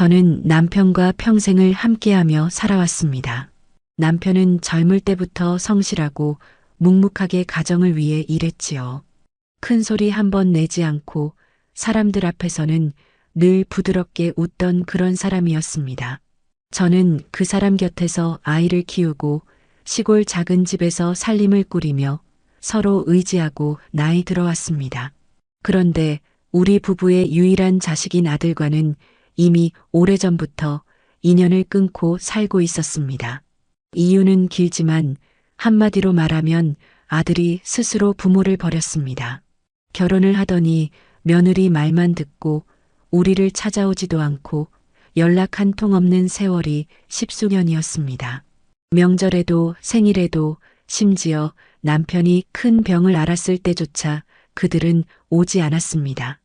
저는 남편과 평생을 함께하며 살아왔습니다. 남편은 젊을 때부터 성실하고 묵묵하게 가정을 위해 일했지요. 큰 소리 한 번 내지 않고 사람들 앞에서는 늘 부드럽게 웃던 그런 사람이었습니다. 저는 그 사람 곁에서 아이를 키우고 시골 작은 집에서 살림을 꾸리며 서로 의지하고 나이 들어왔습니다. 그런데 우리 부부의 유일한 자식인 아들과는 이미 오래전부터 인연을 끊고 살고 있었습니다. 이유는 길지만 한마디로 말하면 아들이 스스로 부모를 버렸습니다. 결혼을 하더니 며느리 말만 듣고 우리를 찾아오지도 않고 연락 한 통 없는 세월이 십수년이었습니다. 명절에도 생일에도 심지어 남편이 큰 병을 앓았을 때조차 그들은 오지 않았습니다.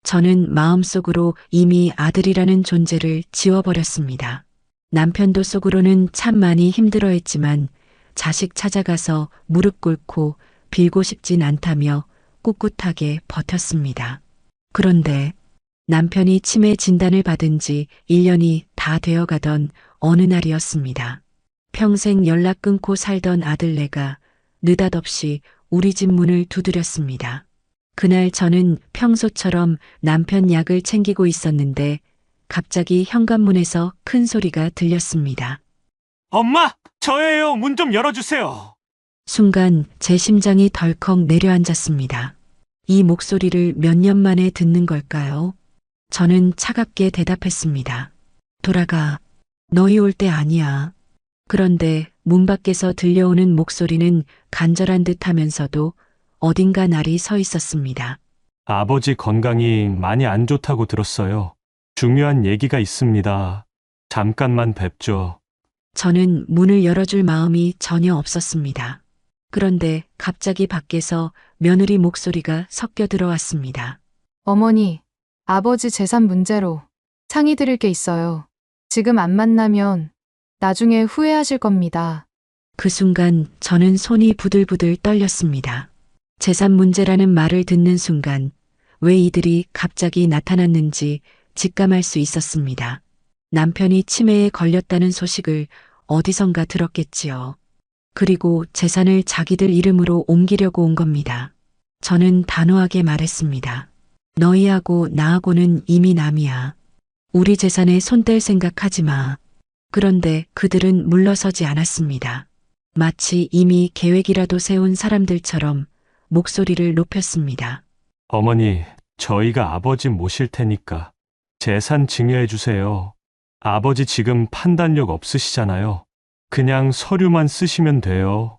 저는 마음속으로 이미 아들이라는 존재를 지워버렸습니다. 남편도 속으로는 참 많이 힘들어했지만 자식 찾아가서 무릎 꿇고 빌고 싶진 않다며 꿋꿋하게 버텼습니다. 그런데 남편이 치매 진단을 받은 지 1년이 다 되어가던 어느 날이었습니다. 평생 연락 끊고 살던 아들네가 느닷없이 우리 집 문을 두드렸습니다. 그날 저는 평소처럼 남편 약을 챙기고 있었는데 갑자기 현관문에서 큰 소리가 들렸습니다. 엄마, 저예요. 문 좀 열어주세요. 순간 제 심장이 덜컥 내려앉았습니다. 이 목소리를 몇 년 만에 듣는 걸까요? 저는 차갑게 대답했습니다. 돌아가. 너희 올 때 아니야. 그런데 문 밖에서 들려오는 목소리는 간절한 듯 하면서도 어딘가 날이 서 있었습니다. 아버지 건강이 많이 안 좋다고 들었어요. 중요한 얘기가 있습니다. 잠깐만 뵙죠. 저는 문을 열어줄 마음이 전혀 없었습니다. 그런데 갑자기 밖에서 며느리 목소리가 섞여 들어왔습니다. 어머니, 아버지 재산 문제로 상의 드릴 게 있어요. 지금 안 만나면 나중에 후회하실 겁니다. 그 순간 저는 손이 부들부들 떨렸습니다. 재산 문제라는 말을 듣는 순간 왜 이들이 갑자기 나타났는지 직감할 수 있었습니다. 남편이 치매에 걸렸다는 소식을 어디선가 들었겠지요. 그리고 재산을 자기들 이름으로 옮기려고 온 겁니다. 저는 단호하게 말했습니다. 너희하고 나하고는 이미 남이야. 우리 재산에 손댈 생각하지 마. 그런데 그들은 물러서지 않았습니다. 마치 이미 계획이라도 세운 사람들처럼 목소리를 높였습니다. 어머니, 저희가 아버지 모실 테니까 재산 증여해 주세요. 아버지 지금 판단력 없으시잖아요. 그냥 서류만 쓰시면 돼요.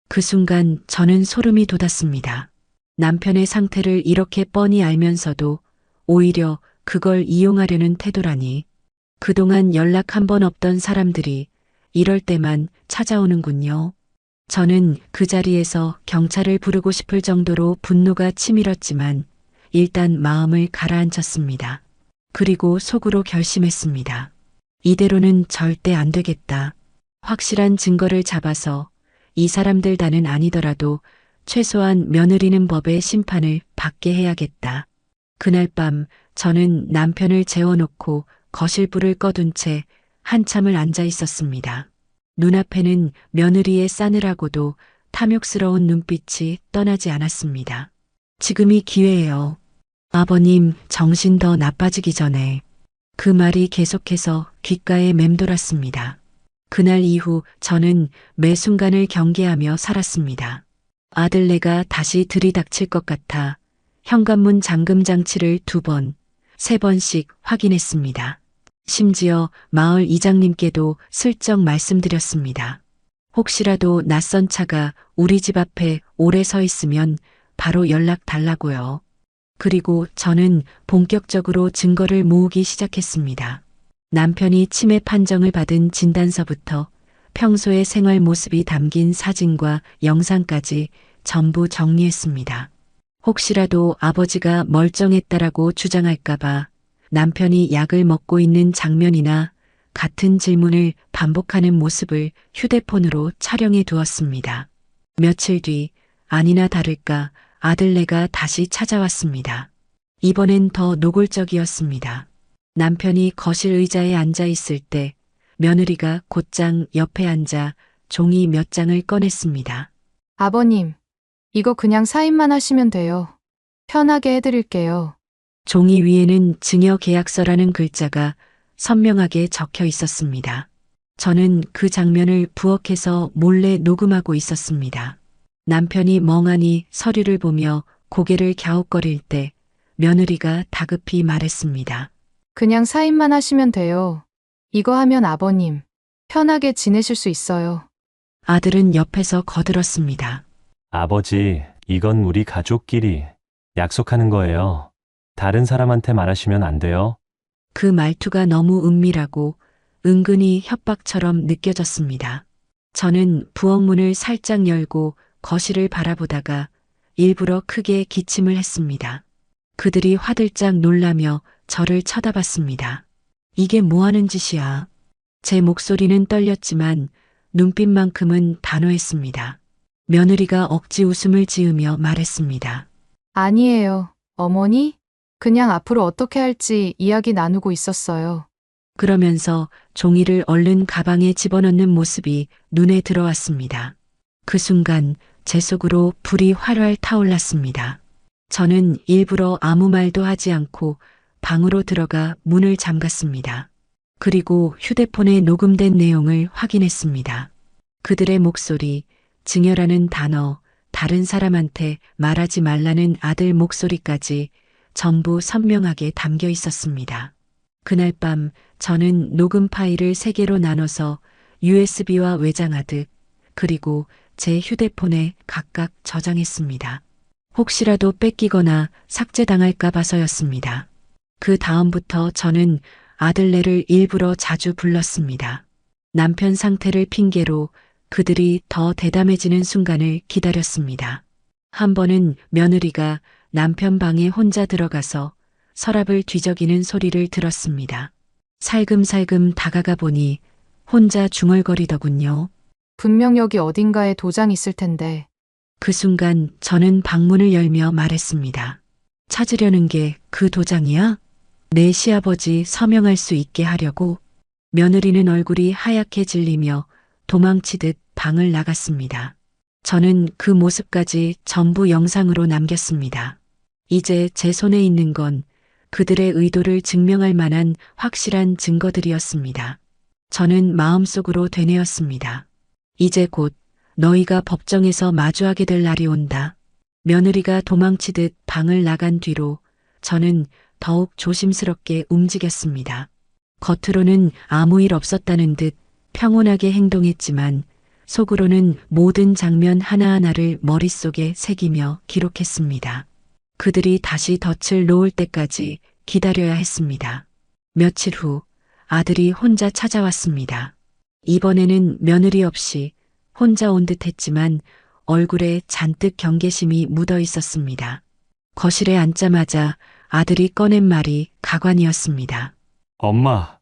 그 순간 저는 소름이 돋았습니다. 남편의 상태를 이렇게 뻔히 알면서도 오히려 그걸 이용하려는 태도라니. 그동안 연락 한 번 없던 사람들이 이럴 때만 찾아오는군요. 저는 그 자리에서 경찰을 부르고 싶을 정도로 분노가 치밀었지만 일단 마음을 가라앉혔습니다. 그리고 속으로 결심했습니다. 이대로는 절대 안 되겠다. 확실한 증거를 잡아서 이 사람들 다는 아니더라도 최소한 며느리는 법의 심판을 받게 해야겠다. 그날 밤 저는 남편을 재워놓고 거실불을 꺼둔 채 한참을 앉아 있었습니다. 눈앞에는 며느리의 싸늘하고도 탐욕스러운 눈빛이 떠나지 않았습니다. 지금이 기회예요. 아버님 정신 더 나빠지기 전에. 그 말이 계속해서 귓가에 맴돌았습니다. 그날 이후 저는 매 순간을 경계하며 살았습니다. 아들네가 다시 들이닥칠 것 같아 현관문 잠금 장치를 2번, 3번씩 확인했습니다. 심지어 마을 이장님께도 슬쩍 말씀드렸습니다. 혹시라도 낯선 차가 우리 집 앞에 오래 서 있으면 바로 연락 달라고요. 그리고 저는 본격적으로 증거를 모으기 시작했습니다. 남편이 치매 판정을 받은 진단서부터 평소의 생활 모습이 담긴 사진과 영상까지 전부 정리했습니다. 혹시라도 아버지가 멀쩡했다라고 주장할까봐 남편이 약을 먹고 있는 장면이나 같은 질문을 반복하는 모습을 휴대폰으로 촬영해 두었습니다. 며칠 뒤 아니나 다를까 아들네가 다시 찾아왔습니다. 이번엔 더 노골적이었습니다. 남편이 거실 의자에 앉아 있을 때 며느리가 곧장 옆에 앉아 종이 몇 장을 꺼냈습니다. 아버님, 이거 그냥 사인만 하시면 돼요. 편하게 해드릴게요. 종이 위에는 증여 계약서라는 글자가 선명하게 적혀 있었습니다. 저는 그 장면을 부엌에서 몰래 녹음하고 있었습니다. 남편이 멍하니 서류를 보며 고개를 갸웃거릴 때 며느리가 다급히 말했습니다. 그냥 사인만 하시면 돼요. 이거 하면 아버님, 편하게 지내실 수 있어요. 아들은 옆에서 거들었습니다. 아버지, 이건 우리 가족끼리 약속하는 거예요. 다른 사람한테 말하시면 안 돼요. 그 말투가 너무 은밀하고 은근히 협박처럼 느껴졌습니다. 저는 부엌 문을 살짝 열고 거실을 바라보다가 일부러 크게 기침을 했습니다. 그들이 화들짝 놀라며 저를 쳐다봤습니다. 이게 뭐 하는 짓이야? 제 목소리는 떨렸지만 눈빛만큼은 단호했습니다. 며느리가 억지 웃음을 지으며 말했습니다. 아니에요. 어머니? 그냥 앞으로 어떻게 할지 이야기 나누고 있었어요. 그러면서 종이를 얼른 가방에 집어넣는 모습이 눈에 들어왔습니다. 그 순간 제 속으로 불이 활활 타올랐습니다. 저는 일부러 아무 말도 하지 않고 방으로 들어가 문을 잠갔습니다. 그리고 휴대폰에 녹음된 내용을 확인했습니다. 그들의 목소리, 증여라는 단어, 다른 사람한테 말하지 말라는 아들 목소리까지 전부 선명하게 담겨 있었습니다. 그날 밤 저는 녹음 파일을 3개로 나눠서 USB와 외장하드, 그리고 제 휴대폰에 각각 저장했습니다. 혹시라도 뺏기거나 삭제당할까 봐서였습니다. 그 다음부터 저는 아들네를 일부러 자주 불렀습니다. 남편 상태를 핑계로 그들이 더 대담해지는 순간을 기다렸습니다. 한 번은 며느리가 남편 방에 혼자 들어가서 서랍을 뒤적이는 소리를 들었습니다. 살금살금 다가가 보니 혼자 중얼거리더군요. 분명 여기 어딘가에 도장 있을 텐데. 그 순간 저는 방문을 열며 말했습니다. 찾으려는 게 그 도장이야? 내 시아버지 서명할 수 있게 하려고? 며느리는 얼굴이 하얗게 질리며 도망치듯 방을 나갔습니다. 저는 그 모습까지 전부 영상으로 남겼습니다. 이제 제 손에 있는 건 그들의 의도를 증명할 만한 확실한 증거들이었습니다. 저는 마음속으로 되뇌었습니다. 이제 곧 너희가 법정에서 마주하게 될 날이 온다. 며느리가 도망치듯 방을 나간 뒤로 저는 더욱 조심스럽게 움직였습니다. 겉으로는 아무 일 없었다는 듯 평온하게 행동했지만 속으로는 모든 장면 하나하나를 머릿속에 새기며 기록했습니다. 그들이 다시 덫을 놓을 때까지 기다려야 했습니다. 며칠 후 아들이 혼자 찾아왔습니다. 이번에는 며느리 없이 혼자 온 듯 했지만 얼굴에 잔뜩 경계심이 묻어 있었습니다. 거실에 앉자마자 아들이 꺼낸 말이 가관이었습니다. 엄마,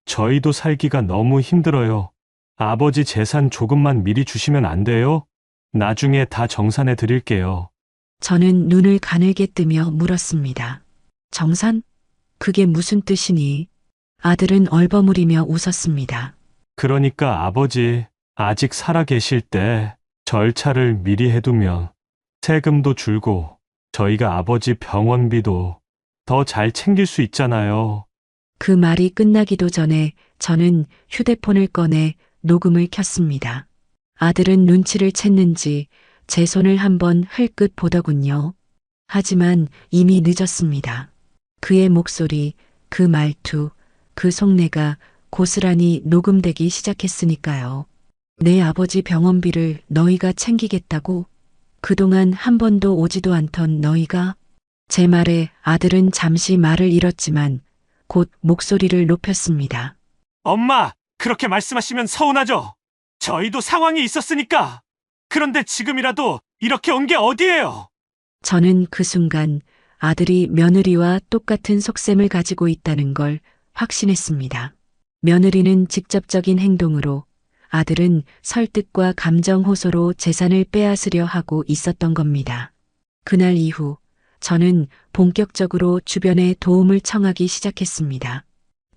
저희도 살기가 너무 힘들어요. 아버지 재산 조금만 미리 주시면 안 돼요? 나중에 다 정산해 드릴게요. 저는 눈을 가늘게 뜨며 물었습니다. 정산? 그게 무슨 뜻이니? 아들은 얼버무리며 웃었습니다. 그러니까 아버지, 아직 살아 계실 때 절차를 미리 해두면 세금도 줄고 저희가 아버지 병원비도 더 잘 챙길 수 있잖아요. 그 말이 끝나기도 전에 저는 휴대폰을 꺼내 녹음을 켰습니다. 아들은 눈치를 챘는지 제 손을 한번 흘끗 보더군요. 하지만 이미 늦었습니다. 그의 목소리, 그 말투, 그 속내가 고스란히 녹음되기 시작했으니까요. 내 아버지 병원비를 너희가 챙기겠다고? 그동안 한 번도 오지도 않던 너희가? 제 말에 아들은 잠시 말을 잃었지만 곧 목소리를 높였습니다. 엄마, 그렇게 말씀하시면 서운하죠? 저희도 상황이 있었으니까. 그런데 지금이라도 이렇게 온 게 어디예요? 저는 그 순간 아들이 며느리와 똑같은 속셈을 가지고 있다는 걸 확신했습니다. 며느리는 직접적인 행동으로, 아들은 설득과 감정 호소로 재산을 빼앗으려 하고 있었던 겁니다. 그날 이후 저는 본격적으로 주변에 도움을 청하기 시작했습니다.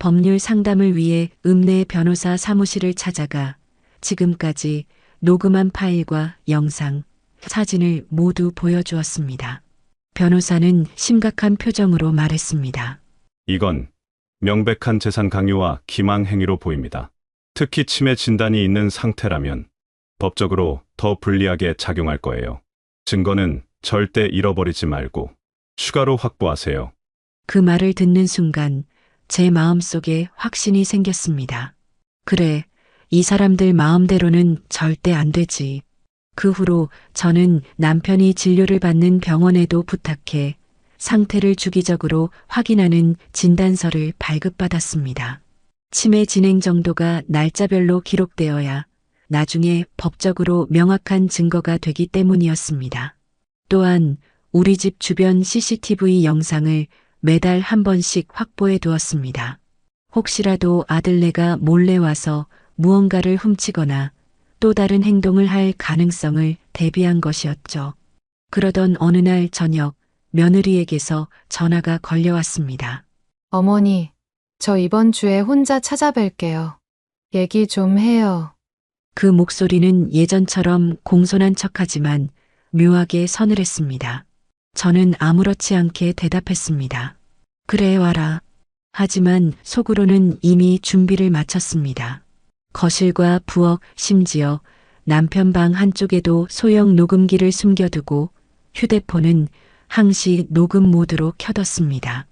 법률 상담을 위해 읍내 변호사 사무실을 찾아가 지금까지 녹음한 파일과 영상, 사진을 모두 보여주었습니다. 변호사는 심각한 표정으로 말했습니다. 이건 명백한 재산 강요와 기망 행위로 보입니다. 특히 치매 진단이 있는 상태라면 법적으로 더 불리하게 작용할 거예요. 증거는 절대 잃어버리지 말고 추가로 확보하세요. 그 말을 듣는 순간 제 마음속에 확신이 생겼습니다. 그래, 이 사람들 마음대로는 절대 안 되지. 그 후로 저는 남편이 진료를 받는 병원에도 부탁해 상태를 주기적으로 확인하는 진단서를 발급받았습니다. 치매 진행 정도가 날짜별로 기록되어야 나중에 법적으로 명확한 증거가 되기 때문이었습니다. 또한 우리 집 주변 CCTV 영상을 매달 한 번씩 확보해 두었습니다. 혹시라도 아들네가 몰래 와서 무언가를 훔치거나 또 다른 행동을 할 가능성을 대비한 것이었죠. 그러던 어느 날 저녁 며느리에게서 전화가 걸려왔습니다. 어머니, 저 이번 주에 혼자 찾아뵐게요. 얘기 좀 해요. 그 목소리는 예전처럼 공손한 척하지만 묘하게 서늘했습니다. 저는 아무렇지 않게 대답했습니다. 그래, 와라. 하지만 속으로는 이미 준비를 마쳤습니다. 거실과 부엌, 심지어 남편 방 한쪽에도 소형 녹음기를 숨겨두고 휴대폰은 항시 녹음 모드로 켜뒀습니다.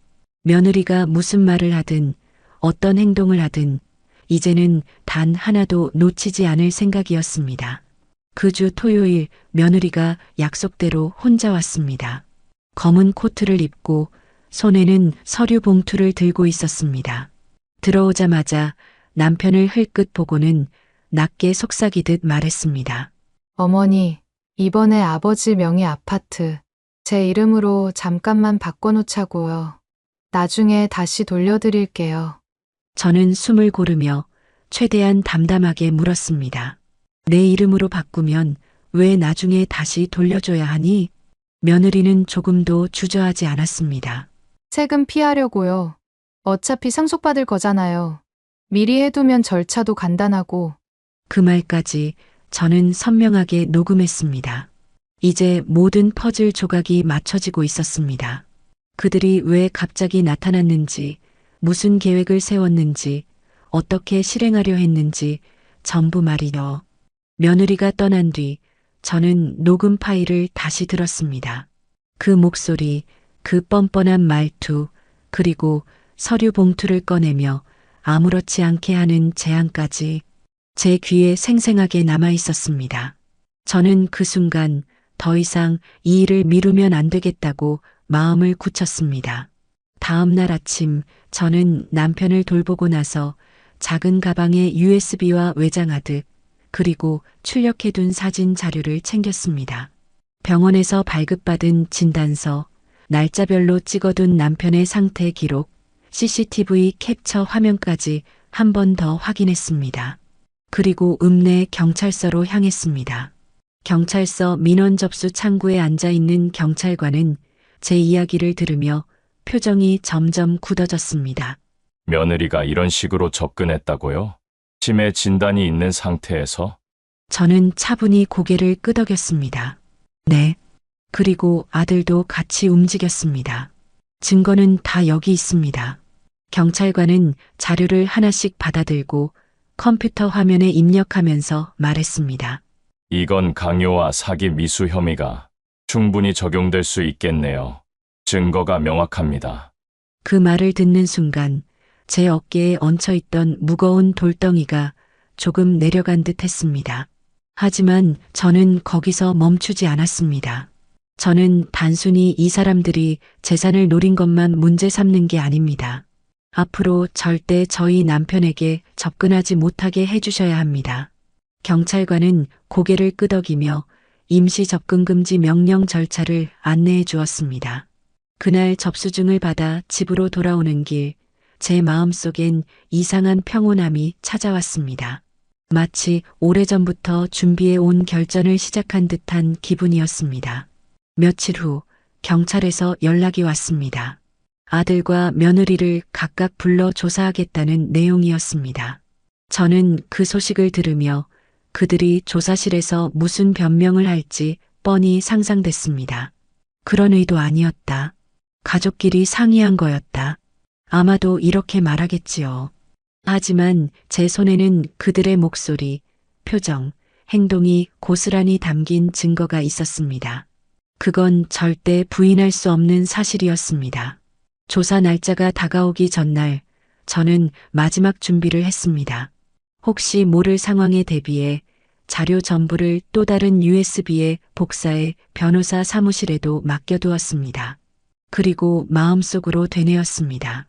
며느리가 무슨 말을 하든 어떤 행동을 하든 이제는 단 하나도 놓치지 않을 생각이었습니다. 그 주 토요일 며느리가 약속대로 혼자 왔습니다. 검은 코트를 입고 손에는 서류 봉투를 들고 있었습니다. 들어오자마자 남편을 흘끗 보고는 낮게 속삭이듯 말했습니다. 어머니, 이번에 아버지 명의 아파트 제 이름으로 잠깐만 바꿔놓자고요. 나중에 다시 돌려드릴게요. 저는 숨을 고르며 최대한 담담하게 물었습니다. 내 이름으로 바꾸면 왜 나중에 다시 돌려줘야 하니? 며느리는 조금도 주저하지 않았습니다. 세금 피하려고요. 어차피 상속받을 거잖아요. 미리 해두면 절차도 간단하고. 그 말까지 저는 선명하게 녹음했습니다. 이제 모든 퍼즐 조각이 맞춰지고 있었습니다. 그들이 왜 갑자기 나타났는지, 무슨 계획을 세웠는지, 어떻게 실행하려 했는지 전부 말이요. 며느리가 떠난 뒤 저는 녹음 파일을 다시 들었습니다. 그 목소리, 그 뻔뻔한 말투, 그리고 서류 봉투를 꺼내며 아무렇지 않게 하는 제안까지 제 귀에 생생하게 남아 있었습니다. 저는 그 순간 더 이상 이 일을 미루면 안 되겠다고 마음을 굳혔습니다. 다음 날 아침 저는 남편을 돌보고 나서 작은 가방에 USB와 외장하드 그리고 출력해둔 사진 자료를 챙겼습니다. 병원에서 발급받은 진단서, 날짜별로 찍어둔 남편의 상태 기록, CCTV 캡처 화면까지 한 번 더 확인했습니다. 그리고 읍내 경찰서로 향했습니다. 경찰서 민원 접수 창구에 앉아있는 경찰관은 제 이야기를 들으며 표정이 점점 굳어졌습니다. 며느리가 이런 식으로 접근했다고요? 치매 진단이 있는 상태에서? 저는 차분히 고개를 끄덕였습니다. 네. 그리고 아들도 같이 움직였습니다. 증거는 다 여기 있습니다. 경찰관은 자료를 하나씩 받아들고 컴퓨터 화면에 입력하면서 말했습니다. 이건 강요와 사기 미수 혐의가 충분히 적용될 수 있겠네요. 증거가 명확합니다. 그 말을 듣는 순간 제 어깨에 얹혀있던 무거운 돌덩이가 조금 내려간 듯 했습니다. 하지만 저는 거기서 멈추지 않았습니다. 저는 단순히 이 사람들이 재산을 노린 것만 문제 삼는 게 아닙니다. 앞으로 절대 저희 남편에게 접근하지 못하게 해주셔야 합니다. 경찰관은 고개를 끄덕이며 임시 접근 금지 명령 절차를 안내해 주었습니다. 그날 접수증을 받아 집으로 돌아오는 길, 제 마음속엔 이상한 평온함이 찾아왔습니다. 마치 오래전부터 준비해 온 결전을 시작한 듯한 기분이었습니다. 며칠 후 경찰에서 연락이 왔습니다. 아들과 며느리를 각각 불러 조사하겠다는 내용이었습니다. 저는 그 소식을 들으며 그들이 조사실에서 무슨 변명을 할지 뻔히 상상됐습니다. 그런 의도 아니었다. 가족끼리 상의한 거였다. 아마도 이렇게 말하겠지요. 하지만 제 손에는 그들의 목소리, 표정, 행동이 고스란히 담긴 증거가 있었습니다. 그건 절대 부인할 수 없는 사실이었습니다. 조사 날짜가 다가오기 전날 저는 마지막 준비를 했습니다. 혹시 모를 상황에 대비해 자료 전부를 또 다른 USB에 복사해 변호사 사무실에도 맡겨두었습니다. 그리고 마음속으로 되뇌었습니다.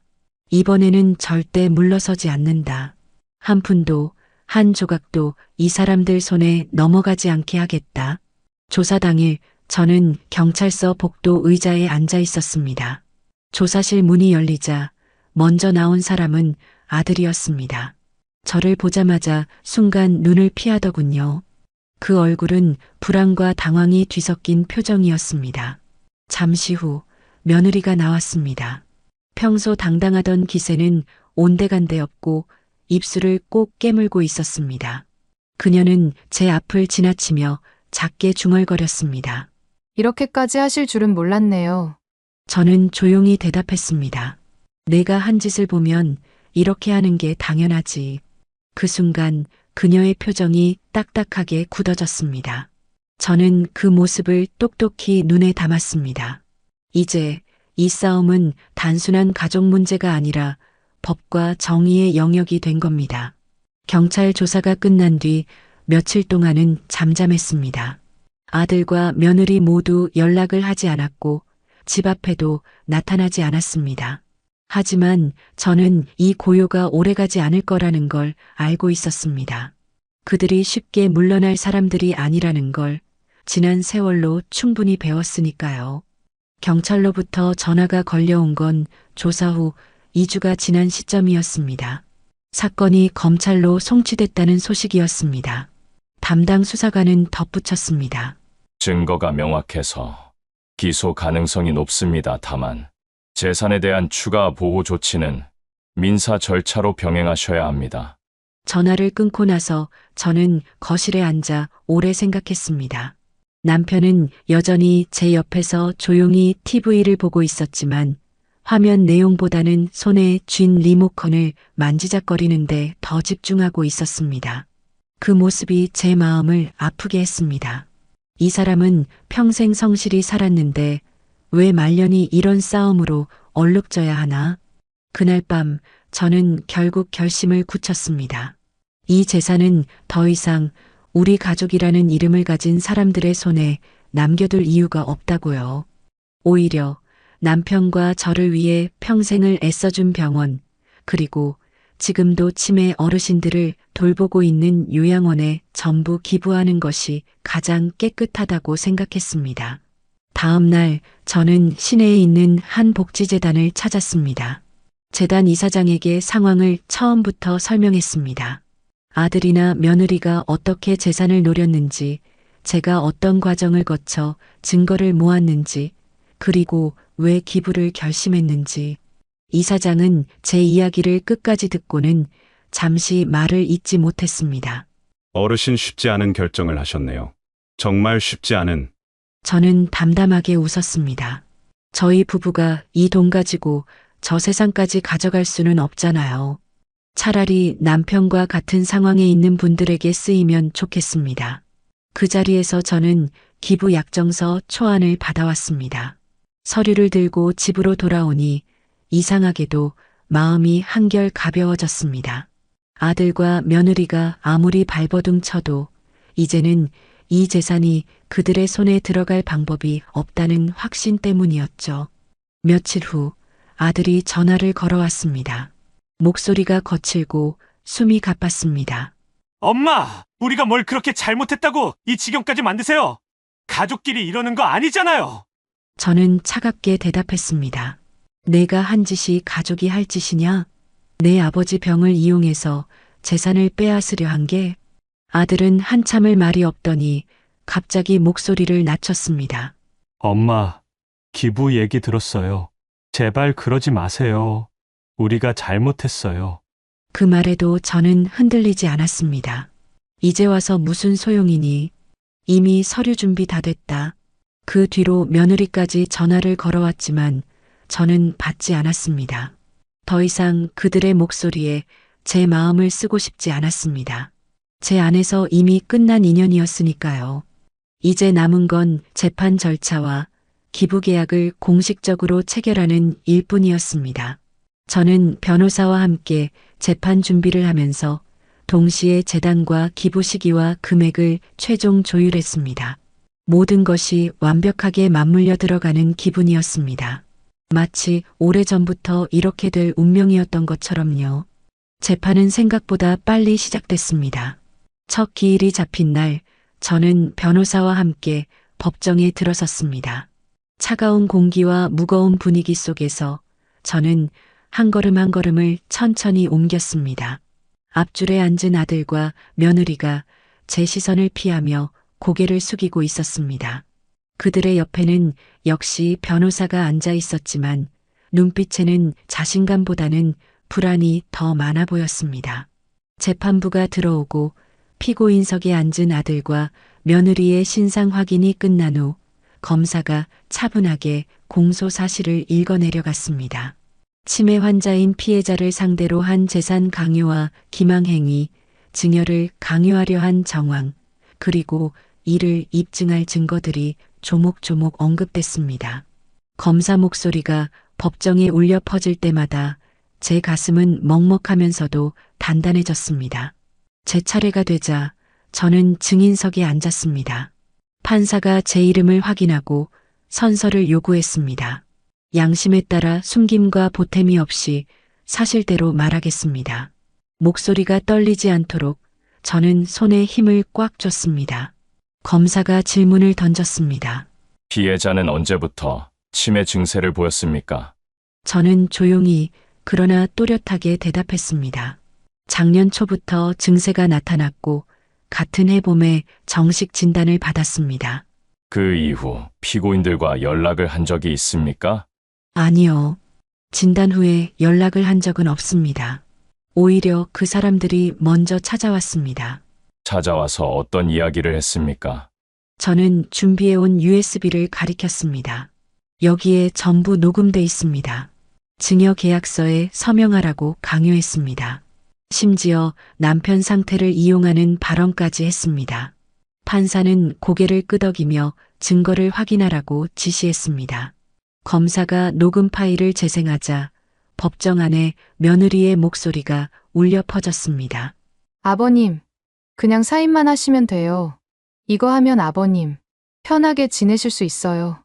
이번에는 절대 물러서지 않는다. 한 푼도, 한 조각도 이 사람들 손에 넘어가지 않게 하겠다. 조사 당일 저는 경찰서 복도 의자에 앉아 있었습니다. 조사실 문이 열리자 먼저 나온 사람은 아들이었습니다. 저를 보자마자 순간 눈을 피하더군요. 그 얼굴은 불안과 당황이 뒤섞인 표정이었습니다. 잠시 후 며느리가 나왔습니다. 평소 당당하던 기세는 온데간데 없고 입술을 꼭 깨물고 있었습니다. 그녀는 제 앞을 지나치며 작게 중얼거렸습니다. 이렇게까지 하실 줄은 몰랐네요. 저는 조용히 대답했습니다. 내가 한 짓을 보면 이렇게 하는 게 당연하지. 그 순간 그녀의 표정이 딱딱하게 굳어졌습니다. 저는 그 모습을 똑똑히 눈에 담았습니다. 이제 이 싸움은 단순한 가족 문제가 아니라 법과 정의의 영역이 된 겁니다. 경찰 조사가 끝난 뒤 며칠 동안은 잠잠했습니다. 아들과 며느리 모두 연락을 하지 않았고 집 앞에도 나타나지 않았습니다. 하지만 저는 이 고요가 오래가지 않을 거라는 걸 알고 있었습니다. 그들이 쉽게 물러날 사람들이 아니라는 걸 지난 세월로 충분히 배웠으니까요. 경찰로부터 전화가 걸려온 건 조사 후 2주가 지난 시점이었습니다. 사건이 검찰로 송치됐다는 소식이었습니다. 담당 수사관은 덧붙였습니다. 증거가 명확해서 기소 가능성이 높습니다. 다만 재산에 대한 추가 보호 조치는 민사 절차로 병행하셔야 합니다. 전화를 끊고 나서 저는 거실에 앉아 오래 생각했습니다. 남편은 여전히 제 옆에서 조용히 TV를 보고 있었지만 화면 내용보다는 손에 쥔 리모컨을 만지작거리는데 더 집중하고 있었습니다. 그 모습이 제 마음을 아프게 했습니다. 이 사람은 평생 성실히 살았는데 왜 말년이 이런 싸움으로 얼룩져야 하나? 그날 밤 저는 결국 결심을 굳혔습니다. 이 재산은 더 이상 우리 가족이라는 이름을 가진 사람들의 손에 남겨둘 이유가 없다고요. 오히려 남편과 저를 위해 평생을 애써준 병원, 그리고 지금도 치매 어르신들을 돌보고 있는 요양원에 전부 기부하는 것이 가장 깨끗하다고 생각했습니다. 다음 날 저는 시내에 있는 한 복지재단을 찾았습니다. 재단 이사장에게 상황을 처음부터 설명했습니다. 아들이나 며느리가 어떻게 재산을 노렸는지, 제가 어떤 과정을 거쳐 증거를 모았는지, 그리고 왜 기부를 결심했는지. 이사장은 제 이야기를 끝까지 듣고는 잠시 말을 잇지 못했습니다. 어르신 쉽지 않은 결정을 하셨네요. 정말 쉽지 않은. 저는 담담하게 웃었습니다. 저희 부부가 이 돈 가지고 저 세상까지 가져갈 수는 없잖아요. 차라리 남편과 같은 상황에 있는 분들에게 쓰이면 좋겠습니다. 그 자리에서 저는 기부 약정서 초안을 받아왔습니다. 서류를 들고 집으로 돌아오니 이상하게도 마음이 한결 가벼워졌습니다. 아들과 며느리가 아무리 발버둥 쳐도 이제는 이 재산이 그들의 손에 들어갈 방법이 없다는 확신 때문이었죠. 며칠 후 아들이 전화를 걸어왔습니다. 목소리가 거칠고 숨이 가빴습니다. 엄마, 우리가 뭘 그렇게 잘못했다고 이 지경까지 만드세요? 가족끼리 이러는 거 아니잖아요. 저는 차갑게 대답했습니다. 내가 한 짓이 가족이 할 짓이냐? 내 아버지 병을 이용해서 재산을 빼앗으려 한 게. 아들은 한참을 말이 없더니 갑자기 목소리를 낮췄습니다. 엄마, 기부 얘기 들었어요. 제발 그러지 마세요. 우리가 잘못했어요. 그 말에도 저는 흔들리지 않았습니다. 이제 와서 무슨 소용이니? 이미 서류 준비 다 됐다. 그 뒤로 며느리까지 전화를 걸어왔지만 저는 받지 않았습니다. 더 이상 그들의 목소리에 제 마음을 쓰고 싶지 않았습니다. 제 안에서 이미 끝난 인연이었으니까요. 이제 남은 건 재판 절차와 기부 계약을 공식적으로 체결하는 일뿐이었습니다. 저는 변호사와 함께 재판 준비를 하면서 동시에 재단과 기부 시기와 금액을 최종 조율했습니다. 모든 것이 완벽하게 맞물려 들어가는 기분이었습니다. 마치 오래전부터 이렇게 될 운명이었던 것처럼요. 재판은 생각보다 빨리 시작됐습니다. 첫 기일이 잡힌 날, 저는 변호사와 함께 법정에 들어섰습니다. 차가운 공기와 무거운 분위기 속에서 저는 한 걸음 한 걸음을 천천히 옮겼습니다. 앞줄에 앉은 아들과 며느리가 제 시선을 피하며 고개를 숙이고 있었습니다. 그들의 옆에는 역시 변호사가 앉아 있었지만 눈빛에는 자신감보다는 불안이 더 많아 보였습니다. 재판부가 들어오고 피고인석에 앉은 아들과 며느리의 신상 확인이 끝난 후 검사가 차분하게 공소 사실을 읽어내려갔습니다. 치매 환자인 피해자를 상대로 한 재산 강요와 기망 행위, 증여를 강요하려 한 정황, 그리고 이를 입증할 증거들이 조목조목 언급됐습니다. 검사 목소리가 법정에 울려 퍼질 때마다 제 가슴은 먹먹하면서도 단단해졌습니다. 제 차례가 되자 저는 증인석에 앉았습니다. 판사가 제 이름을 확인하고 선서를 요구했습니다. 양심에 따라 숨김과 보탬이 없이 사실대로 말하겠습니다. 목소리가 떨리지 않도록 저는 손에 힘을 꽉 줬습니다. 검사가 질문을 던졌습니다. 피해자는 언제부터 치매 증세를 보였습니까? 저는 조용히 그러나 또렷하게 대답했습니다. 작년 초부터 증세가 나타났고 같은 해봄에 정식 진단을 받았습니다. 그 이후 피고인들과 연락을 한 적이 있습니까? 아니요. 진단 후에 연락을 한 적은 없습니다. 오히려 그 사람들이 먼저 찾아왔습니다. 찾아와서 어떤 이야기를 했습니까? 저는 준비해온 USB를 가리켰습니다. 여기에 전부 녹음돼 있습니다. 증여 계약서에 서명하라고 강요했습니다. 심지어 남편 상태를 이용하는 발언까지 했습니다. 판사는 고개를 끄덕이며 증거를 확인하라고 지시했습니다. 검사가 녹음 파일을 재생하자 법정 안에 며느리의 목소리가 울려 퍼졌습니다. 아버님, 그냥 사인만 하시면 돼요. 이거 하면 아버님, 편하게 지내실 수 있어요.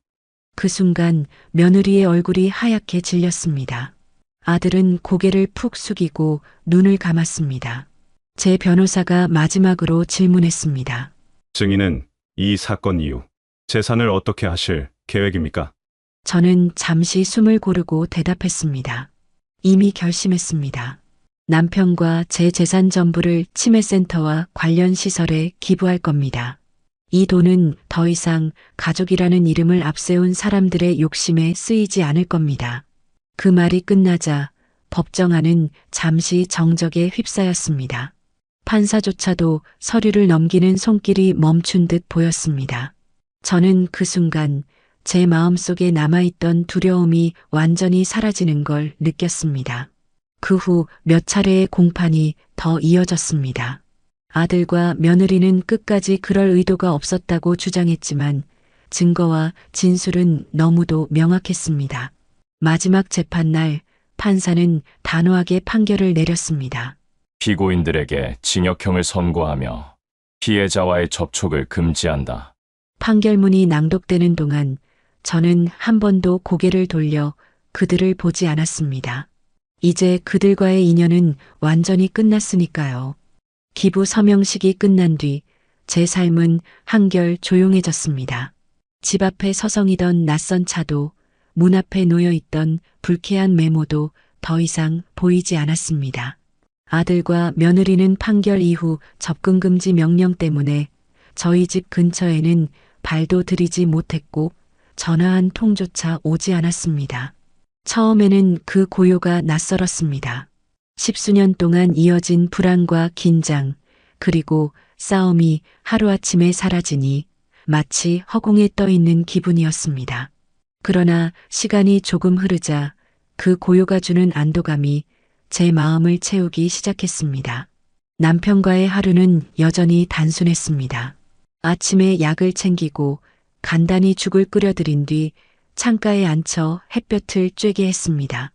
그 순간 며느리의 얼굴이 하얗게 질렸습니다. 아들은 고개를 푹 숙이고 눈을 감았습니다. 제 변호사가 마지막으로 질문했습니다. 증인은 이 사건 이후 재산을 어떻게 하실 계획입니까? 저는 잠시 숨을 고르고 대답했습니다. 이미 결심했습니다. 남편과 제 재산 전부를 치매센터와 관련 시설에 기부할 겁니다. 이 돈은 더 이상 가족이라는 이름을 앞세운 사람들의 욕심에 쓰이지 않을 겁니다. 그 말이 끝나자 법정 안은 잠시 정적에 휩싸였습니다. 판사조차도 서류를 넘기는 손길이 멈춘 듯 보였습니다. 저는 그 순간 제 마음속에 남아있던 두려움이 완전히 사라지는 걸 느꼈습니다. 그 후 몇 차례의 공판이 더 이어졌습니다. 아들과 며느리는 끝까지 그럴 의도가 없었다고 주장했지만 증거와 진술은 너무도 명확했습니다. 마지막 재판날 판사는 단호하게 판결을 내렸습니다. 피고인들에게 징역형을 선고하며 피해자와의 접촉을 금지한다. 판결문이 낭독되는 동안 저는 한 번도 고개를 돌려 그들을 보지 않았습니다. 이제 그들과의 인연은 완전히 끝났으니까요. 기부 서명식이 끝난 뒤 제 삶은 한결 조용해졌습니다. 집 앞에 서성이던 낯선 차도, 문 앞에 놓여있던 불쾌한 메모도 더 이상 보이지 않았습니다. 아들과 며느리는 판결 이후 접근금지 명령 때문에 저희 집 근처에는 발도 들이지 못했고 전화 한 통조차 오지 않았습니다. 처음에는 그 고요가 낯설었습니다. 십수년 동안 이어진 불안과 긴장, 그리고 싸움이 하루아침에 사라지니 마치 허공에 떠 있는 기분이었습니다. 그러나 시간이 조금 흐르자 그 고요가 주는 안도감이 제 마음을 채우기 시작했습니다. 남편과의 하루는 여전히 단순했습니다. 아침에 약을 챙기고 간단히 죽을 끓여드린 뒤 창가에 앉혀 햇볕을 쬐게 했습니다.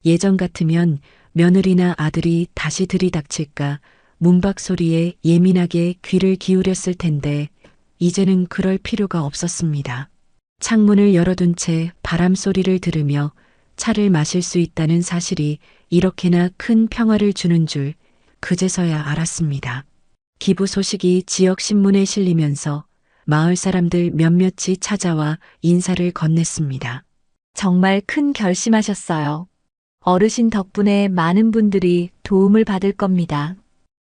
예전 같으면 며느리나 아들이 다시 들이닥칠까 문밖 소리에 예민하게 귀를 기울였을 텐데 이제는 그럴 필요가 없었습니다. 창문을 열어둔 채 바람 소리를 들으며 차를 마실 수 있다는 사실이 이렇게나 큰 평화를 주는 줄 그제서야 알았습니다. 기부 소식이 지역 신문에 실리면서 마을 사람들 몇몇이 찾아와 인사를 건넸습니다. 정말 큰 결심하셨어요. 어르신 덕분에 많은 분들이 도움을 받을 겁니다.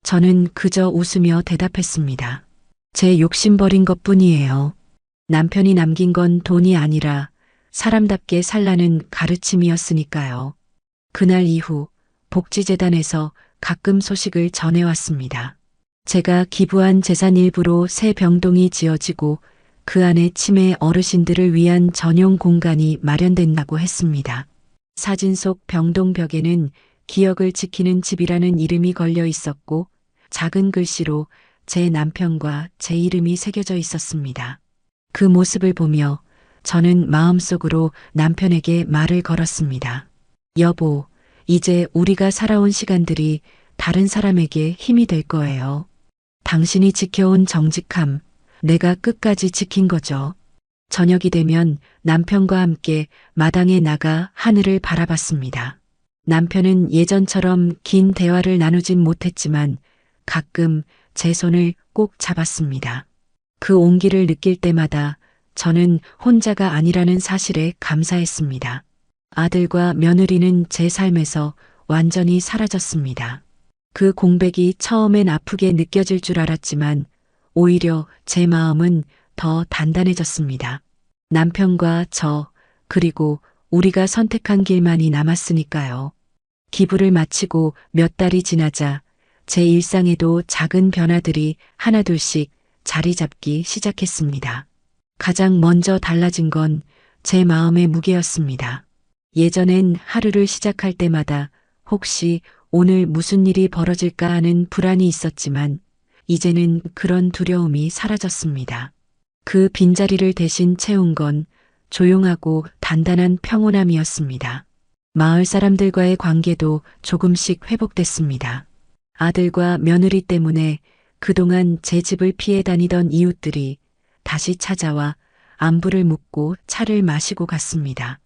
저는 그저 웃으며 대답했습니다. 제 욕심 버린 것뿐이에요. 남편이 남긴 건 돈이 아니라 사람답게 살라는 가르침이었으니까요. 그날 이후 복지재단에서 가끔 소식을 전해왔습니다. 제가 기부한 재산 일부로 새 병동이 지어지고 그 안에 치매 어르신들을 위한 전용 공간이 마련된다고 했습니다. 사진 속 병동 벽에는 기억을 지키는 집이라는 이름이 걸려 있었고 작은 글씨로 제 남편과 제 이름이 새겨져 있었습니다. 그 모습을 보며 저는 마음속으로 남편에게 말을 걸었습니다. 여보, 이제 우리가 살아온 시간들이 다른 사람에게 힘이 될 거예요. 당신이 지켜온 정직함, 내가 끝까지 지킨 거죠. 저녁이 되면 남편과 함께 마당에 나가 하늘을 바라봤습니다. 남편은 예전처럼 긴 대화를 나누진 못했지만 가끔 제 손을 꼭 잡았습니다. 그 온기를 느낄 때마다 저는 혼자가 아니라는 사실에 감사했습니다. 아들과 며느리는 제 삶에서 완전히 사라졌습니다. 그 공백이 처음엔 아프게 느껴질 줄 알았지만 오히려 제 마음은 더 단단해졌습니다. 남편과 저, 그리고 우리가 선택한 길만이 남았으니까요. 기부를 마치고 몇 달이 지나자 제 일상에도 작은 변화들이 하나둘씩 자리 잡기 시작했습니다. 가장 먼저 달라진 건 제 마음의 무게였습니다. 예전엔 하루를 시작할 때마다 혹시 오늘 무슨 일이 벌어질까 하는 불안이 있었지만 이제는 그런 두려움이 사라졌습니다. 그 빈자리를 대신 채운 건 조용하고 단단한 평온함이었습니다. 마을 사람들과의 관계도 조금씩 회복됐습니다. 아들과 며느리 때문에 그동안 제 집을 피해 다니던 이웃들이 다시 찾아와 안부를 묻고 차를 마시고 갔습니다.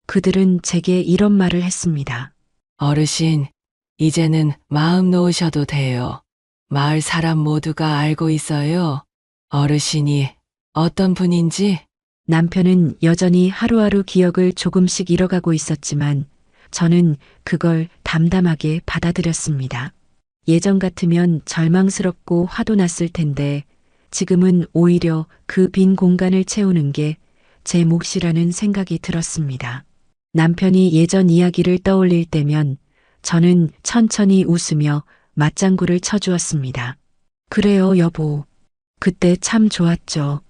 그들은 제게 이런 말을 했습니다. 어르신, 이제는 마음 놓으셔도 돼요. 마을 사람 모두가 알고 있어요. 어르신이 어떤 분인지. 남편은 여전히 하루하루 기억을 조금씩 잃어가고 있었지만 저는 그걸 담담하게 받아들였습니다. 예전 같으면 절망스럽고 화도 났을 텐데 지금은 오히려 그 빈 공간을 채우는 게 제 몫이라는 생각이 들었습니다. 남편이 예전 이야기를 떠올릴 때면 저는 천천히 웃으며 맞장구를 쳐주었습니다. 그래요, 여보. 그때 참 좋았죠.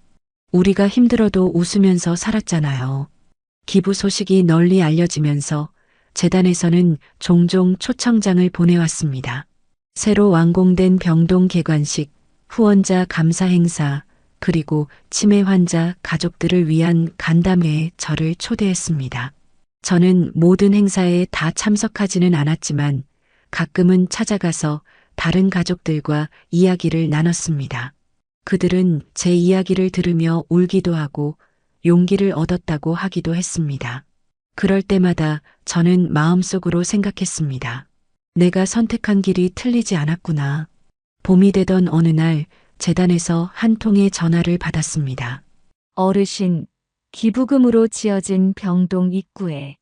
우리가 힘들어도 웃으면서 살았잖아요. 기부 소식이 널리 알려지면서 재단에서는 종종 초청장을 보내왔습니다. 새로 완공된 병동 개관식, 후원자 감사 행사, 그리고 치매 환자 가족들을 위한 간담회에 저를 초대했습니다. 저는 모든 행사에 다 참석하지는 않았지만 가끔은 찾아가서 다른 가족들과 이야기를 나눴습니다. 그들은 제 이야기를 들으며 울기도 하고 용기를 얻었다고 하기도 했습니다. 그럴 때마다 저는 마음속으로 생각했습니다. 내가 선택한 길이 틀리지 않았구나. 봄이 되던 어느 날 재단에서 한 통의 전화를 받았습니다. 어르신, 기부금으로 지어진 병동 입구에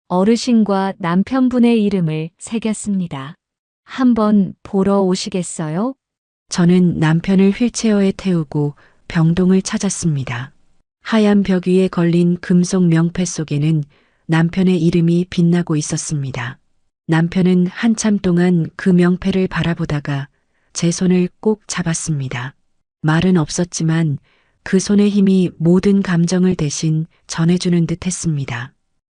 어르신과 남편분의 이름을 새겼습니다. 한번 보러 오시겠어요? 저는 남편을 휠체어에 태우고 병동을 찾았습니다. 하얀 벽 위에 걸린 금속 명패 속에는 남편의 이름이 빛나고 있었습니다. 남편은 한참 동안 그 명패를 바라보다가 제 손을 꼭 잡았습니다. 말은 없었지만 그 손의 힘이 모든 감정을 대신 전해주는 듯 했습니다.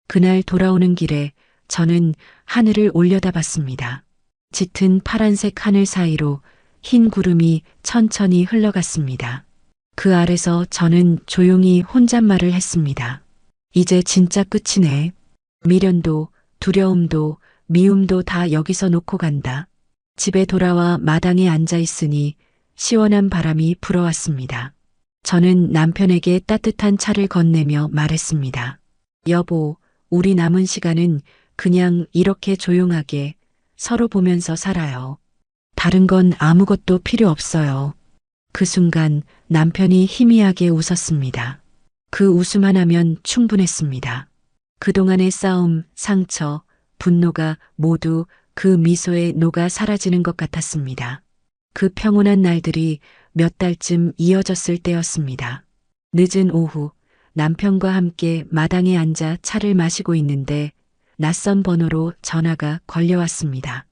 그날 돌아오는 길에 저는 하늘을 올려다봤습니다. 짙은 파란색 하늘 사이로 흰 구름이 천천히 흘러갔습니다. 그 아래서 저는 조용히 혼잣말을 했습니다. 이제 진짜 끝이네. 미련도, 두려움도, 미움도 다 여기서 놓고 간다. 집에 돌아와 마당에 앉아 있으니 시원한 바람이 불어왔습니다. 저는 남편에게 따뜻한 차를 건네며 말했습니다. 여보, 우리 남은 시간은 그냥 이렇게 조용하게 서로 보면서 살아요. 다른 건 아무것도 필요 없어요. 그 순간 남편이 희미하게 웃었습니다. 그 웃음 하나면 충분했습니다. 그동안의 싸움, 상처, 분노가 모두 그 미소에 녹아 사라지는 것 같았습니다. 그 평온한 날들이 몇 달쯤 이어졌을 때였습니다. 늦은 오후 남편과 함께 마당에 앉아 차를 마시고 있는데 낯선 번호로 전화가 걸려왔습니다.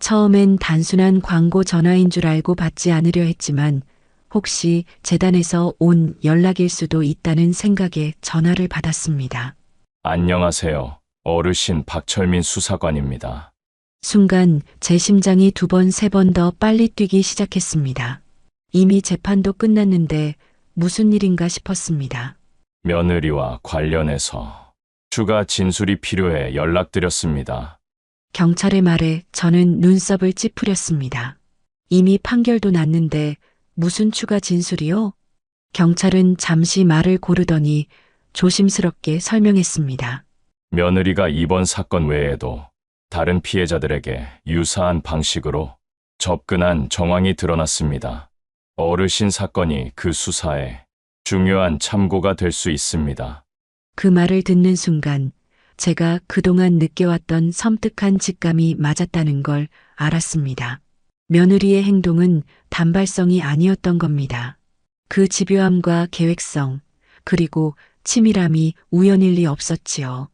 처음엔 단순한 광고 전화인 줄 알고 받지 않으려 했지만 혹시 재단에서 온 연락일 수도 있다는 생각에 전화를 받았습니다. 안녕하세요. 어르신 박철민 수사관입니다. 순간 제 심장이 2번, 3번 더 빨리 뛰기 시작했습니다. 이미 재판도 끝났는데 무슨 일인가 싶었습니다. 며느리와 관련해서 추가 진술이 필요해 연락드렸습니다. 경찰의 말에 저는 눈썹을 찌푸렸습니다. 이미 판결도 났는데 무슨 추가 진술이요? 경찰은 잠시 말을 고르더니 조심스럽게 설명했습니다. 며느리가 이번 사건 외에도 다른 피해자들에게 유사한 방식으로 접근한 정황이 드러났습니다. 어르신 사건이 그 수사에 중요한 참고가 될 수 있습니다. 그 말을 듣는 순간 제가 그동안 느껴왔던 섬뜩한 직감이 맞았다는 걸 알았습니다. 며느리의 행동은 단발성이 아니었던 겁니다. 그 집요함과 계획성, 그리고 치밀함이 우연일 리 없었지요.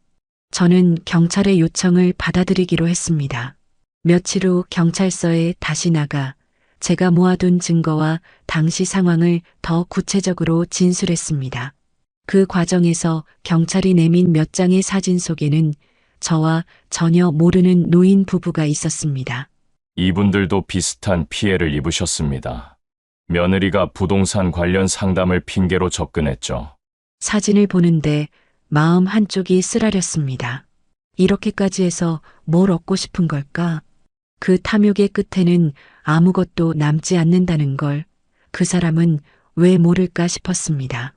저는 경찰의 요청을 받아들이기로 했습니다. 며칠 후 경찰서에 다시 나가 제가 모아둔 증거와 당시 상황을 더 구체적으로 진술했습니다. 그 과정에서 경찰이 내민 몇 장의 사진 속에는 저와 전혀 모르는 노인 부부가 있었습니다. 이분들도 비슷한 피해를 입으셨습니다. 며느리가 부동산 관련 상담을 핑계로 접근했죠. 사진을 보는데 마음 한쪽이 쓰라렸습니다. 이렇게까지 해서 뭘 얻고 싶은 걸까? 그 탐욕의 끝에는 아무것도 남지 않는다는 걸 그 사람은 왜 모를까 싶었습니다.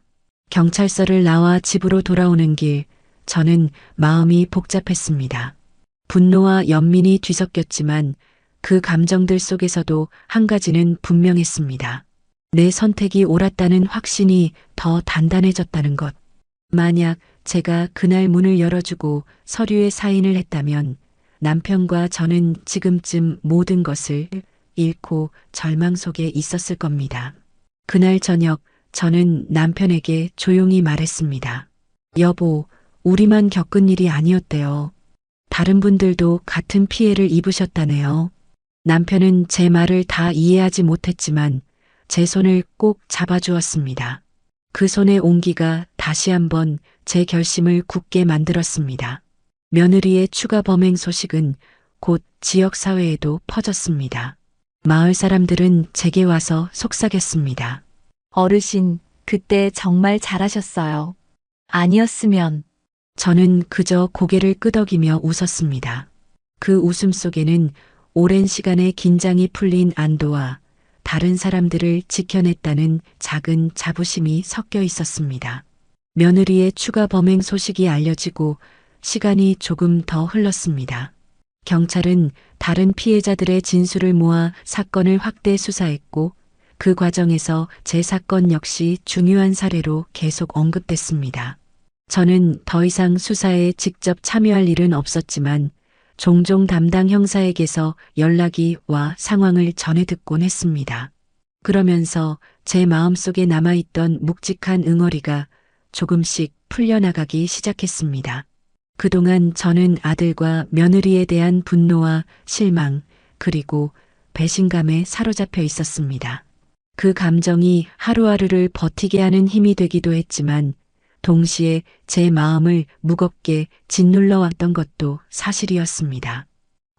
경찰서를 나와 집으로 돌아오는 길, 저는 마음이 복잡했습니다. 분노와 연민이 뒤섞였지만 그 감정들 속에서도 한 가지는 분명했습니다. 내 선택이 옳았다는 확신이 더 단단해졌다는 것. 만약 제가 그날 문을 열어주고 서류에 사인을 했다면 남편과 저는 지금쯤 모든 것을 잃고 절망 속에 있었을 겁니다. 그날 저녁 저는 남편에게 조용히 말했습니다. 여보, 우리만 겪은 일이 아니었대요. 다른 분들도 같은 피해를 입으셨다네요. 남편은 제 말을 다 이해하지 못했지만 제 손을 꼭 잡아주었습니다. 그 손의 온기가 다시 한번 제 결심을 굳게 만들었습니다. 며느리의 추가 범행 소식은 곧 지역사회에도 퍼졌습니다. 마을 사람들은 제게 와서 속삭였습니다. 어르신, 그때 정말 잘하셨어요. 아니었으면 저는 그저 고개를 끄덕이며 웃었습니다. 그 웃음 속에는 오랜 시간의 긴장이 풀린 안도와 다른 사람들을 지켜냈다는 작은 자부심이 섞여 있었습니다. 며느리의 추가 범행 소식이 알려지고 시간이 조금 더 흘렀습니다. 경찰은 다른 피해자들의 진술을 모아 사건을 확대 수사했고 그 과정에서 제 사건 역시 중요한 사례로 계속 언급됐습니다. 저는 더 이상 수사에 직접 참여할 일은 없었지만 종종 담당 형사에게서 연락이 와 상황을 전해 듣곤 했습니다. 그러면서 제 마음속에 남아있던 묵직한 응어리가 조금씩 풀려나가기 시작했습니다. 그동안 저는 아들과 며느리에 대한 분노와 실망, 그리고 배신감에 사로잡혀 있었습니다. 그 감정이 하루하루를 버티게 하는 힘이 되기도 했지만 동시에 제 마음을 무겁게 짓눌러 왔던 것도 사실이었습니다.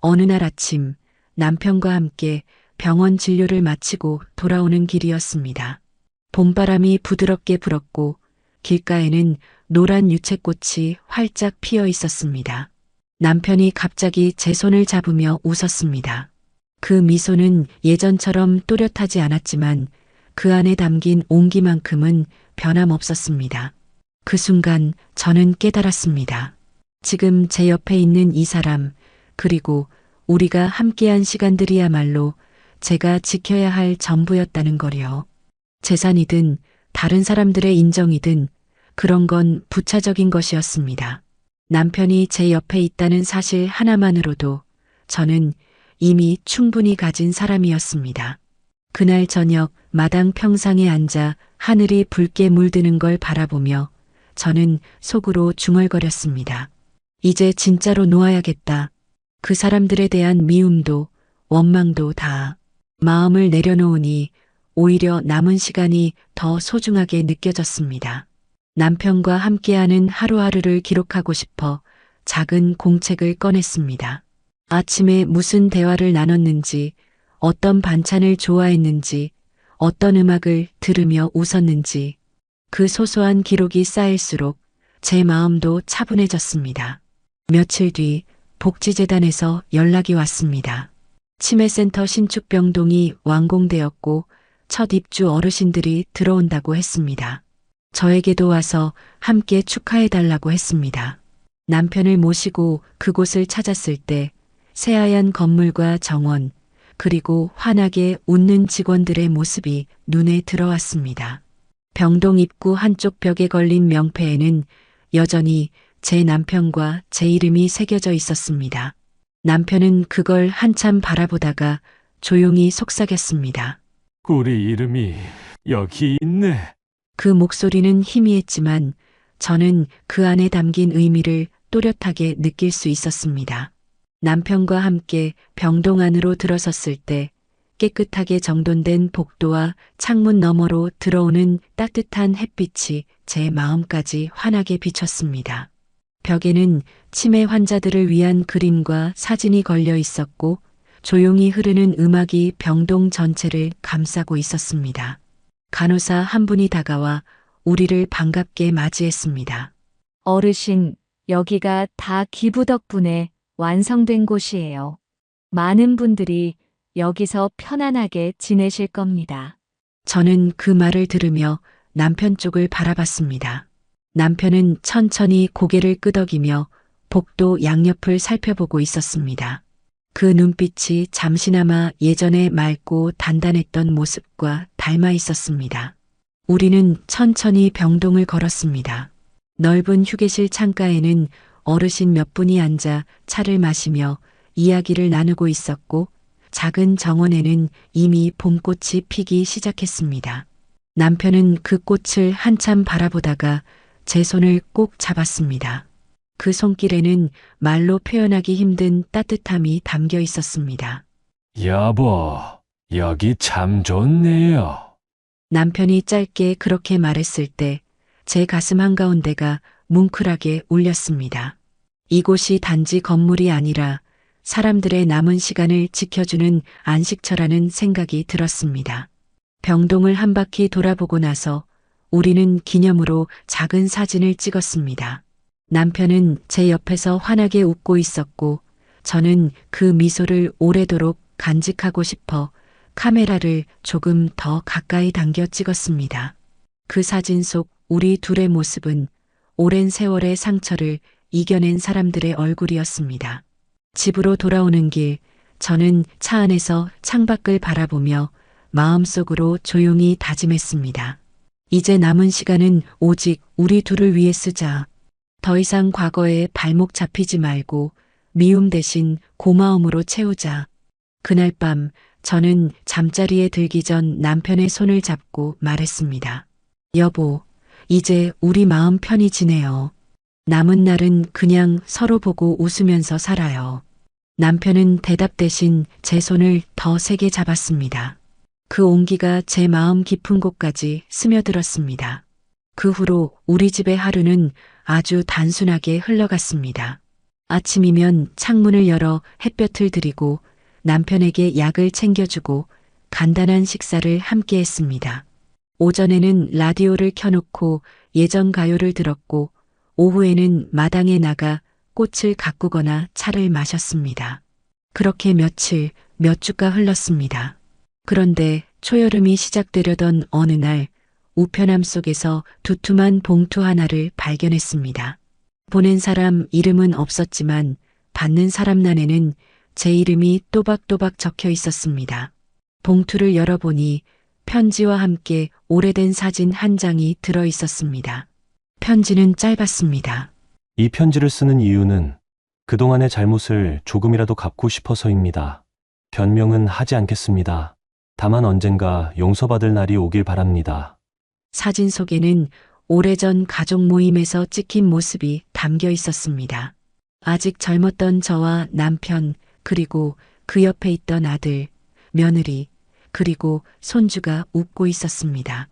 어느 날 아침 남편과 함께 병원 진료를 마치고 돌아오는 길이었습니다. 봄바람이 부드럽게 불었고 길가에는 노란 유채꽃이 활짝 피어 있었습니다. 남편이 갑자기 제 손을 잡으며 웃었습니다. 그 미소는 예전처럼 또렷하지 않았지만 그 안에 담긴 온기만큼은 변함없었습니다. 그 순간 저는 깨달았습니다. 지금 제 옆에 있는 이 사람, 그리고 우리가 함께한 시간들이야말로 제가 지켜야 할 전부였다는 거요. 재산이든 다른 사람들의 인정이든 그런 건 부차적인 것이었습니다. 남편이 제 옆에 있다는 사실 하나만으로도 저는 이미 충분히 가진 사람이었습니다. 그날 저녁 마당 평상에 앉아 하늘이 붉게 물드는 걸 바라보며 저는 속으로 중얼거렸습니다. 이제 진짜로 놓아야겠다. 그 사람들에 대한 미움도 원망도 다 마음을 내려놓으니 오히려 남은 시간이 더 소중하게 느껴졌습니다. 남편과 함께하는 하루하루를 기록하고 싶어 작은 공책을 꺼냈습니다. 아침에 무슨 대화를 나눴는지, 어떤 반찬을 좋아했는지, 어떤 음악을 들으며 웃었는지, 그 소소한 기록이 쌓일수록 제 마음도 차분해졌습니다. 며칠 뒤 복지재단에서 연락이 왔습니다. 치매센터 신축 병동이 완공되었고 첫 입주 어르신들이 들어온다고 했습니다. 저에게도 와서 함께 축하해달라고 했습니다. 남편을 모시고 그곳을 찾았을 때 새하얀 건물과 정원, 그리고 환하게 웃는 직원들의 모습이 눈에 들어왔습니다. 병동 입구 한쪽 벽에 걸린 명패에는 여전히 제 남편과 제 이름이 새겨져 있었습니다. 남편은 그걸 한참 바라보다가 조용히 속삭였습니다. 우리 이름이 여기 있네. 그 목소리는 희미했지만 저는 그 안에 담긴 의미를 또렷하게 느낄 수 있었습니다. 남편과 함께 병동 안으로 들어섰을 때 깨끗하게 정돈된 복도와 창문 너머로 들어오는 따뜻한 햇빛이 제 마음까지 환하게 비쳤습니다. 벽에는 치매 환자들을 위한 그림과 사진이 걸려 있었고 조용히 흐르는 음악이 병동 전체를 감싸고 있었습니다. 간호사 한 분이 다가와 우리를 반갑게 맞이했습니다. 어르신, 여기가 다 기부 덕분에 완성된 곳이에요. 많은 분들이 여기서 편안하게 지내실 겁니다. 저는 그 말을 들으며 남편 쪽을 바라봤습니다. 남편은 천천히 고개를 끄덕이며 복도 양옆을 살펴보고 있었습니다. 그 눈빛이 잠시나마 예전에 맑고 단단했던 모습과 닮아 있었습니다. 우리는 천천히 병동을 걸었습니다. 넓은 휴게실 창가에는 어르신 몇 분이 앉아 차를 마시며 이야기를 나누고 있었고 작은 정원에는 이미 봄꽃이 피기 시작했습니다. 남편은 그 꽃을 한참 바라보다가 제 손을 꼭 잡았습니다. 그 손길에는 말로 표현하기 힘든 따뜻함이 담겨 있었습니다. 여보, 여기 참 좋네요. 남편이 짧게 그렇게 말했을 때 제 가슴 한가운데가 뭉클하게 울렸습니다. 이곳이 단지 건물이 아니라 사람들의 남은 시간을 지켜주는 안식처라는 생각이 들었습니다. 병동을 한 바퀴 돌아보고 나서 우리는 기념으로 작은 사진을 찍었습니다. 남편은 제 옆에서 환하게 웃고 있었고 저는 그 미소를 오래도록 간직하고 싶어 카메라를 조금 더 가까이 당겨 찍었습니다. 그 사진 속 우리 둘의 모습은 오랜 세월의 상처를 이겨낸 사람들의 얼굴이었습니다. 집으로 돌아오는 길, 저는 차 안에서 창밖을 바라보며 마음속으로 조용히 다짐했습니다. 이제 남은 시간은 오직 우리 둘을 위해 쓰자. 더 이상 과거에 발목 잡히지 말고 미움 대신 고마움으로 채우자. 그날 밤 저는 잠자리에 들기 전 남편의 손을 잡고 말했습니다. 여보, 이제 우리 마음 편히 지내요. 남은 날은 그냥 서로 보고 웃으면서 살아요. 남편은 대답 대신 제 손을 더 세게 잡았습니다. 그 온기가 제 마음 깊은 곳까지 스며들었습니다. 그 후로 우리 집의 하루는 아주 단순하게 흘러갔습니다. 아침이면 창문을 열어 햇볕을 들이고 남편에게 약을 챙겨주고 간단한 식사를 함께 했습니다. 오전에는 라디오를 켜놓고 예전 가요를 들었고 오후에는 마당에 나가 꽃을 가꾸거나 차를 마셨습니다. 그렇게 며칠, 몇 주가 흘렀습니다. 그런데 초여름이 시작되려던 어느 날 우편함 속에서 두툼한 봉투 하나를 발견했습니다. 보낸 사람 이름은 없었지만 받는 사람 난에는 제 이름이 또박또박 적혀 있었습니다. 봉투를 열어보니 편지와 함께 오래된 사진 한 장이 들어 있었습니다. 편지는 짧았습니다. 이 편지를 쓰는 이유는 그동안의 잘못을 조금이라도 갚고 싶어서입니다. 변명은 하지 않겠습니다. 다만 언젠가 용서받을 날이 오길 바랍니다. 사진 속에는 오래전 가족 모임에서 찍힌 모습이 담겨 있었습니다. 아직 젊었던 저와 남편, 그리고 그 옆에 있던 아들, 며느리, 그리고 손주가 웃고 있었습니다.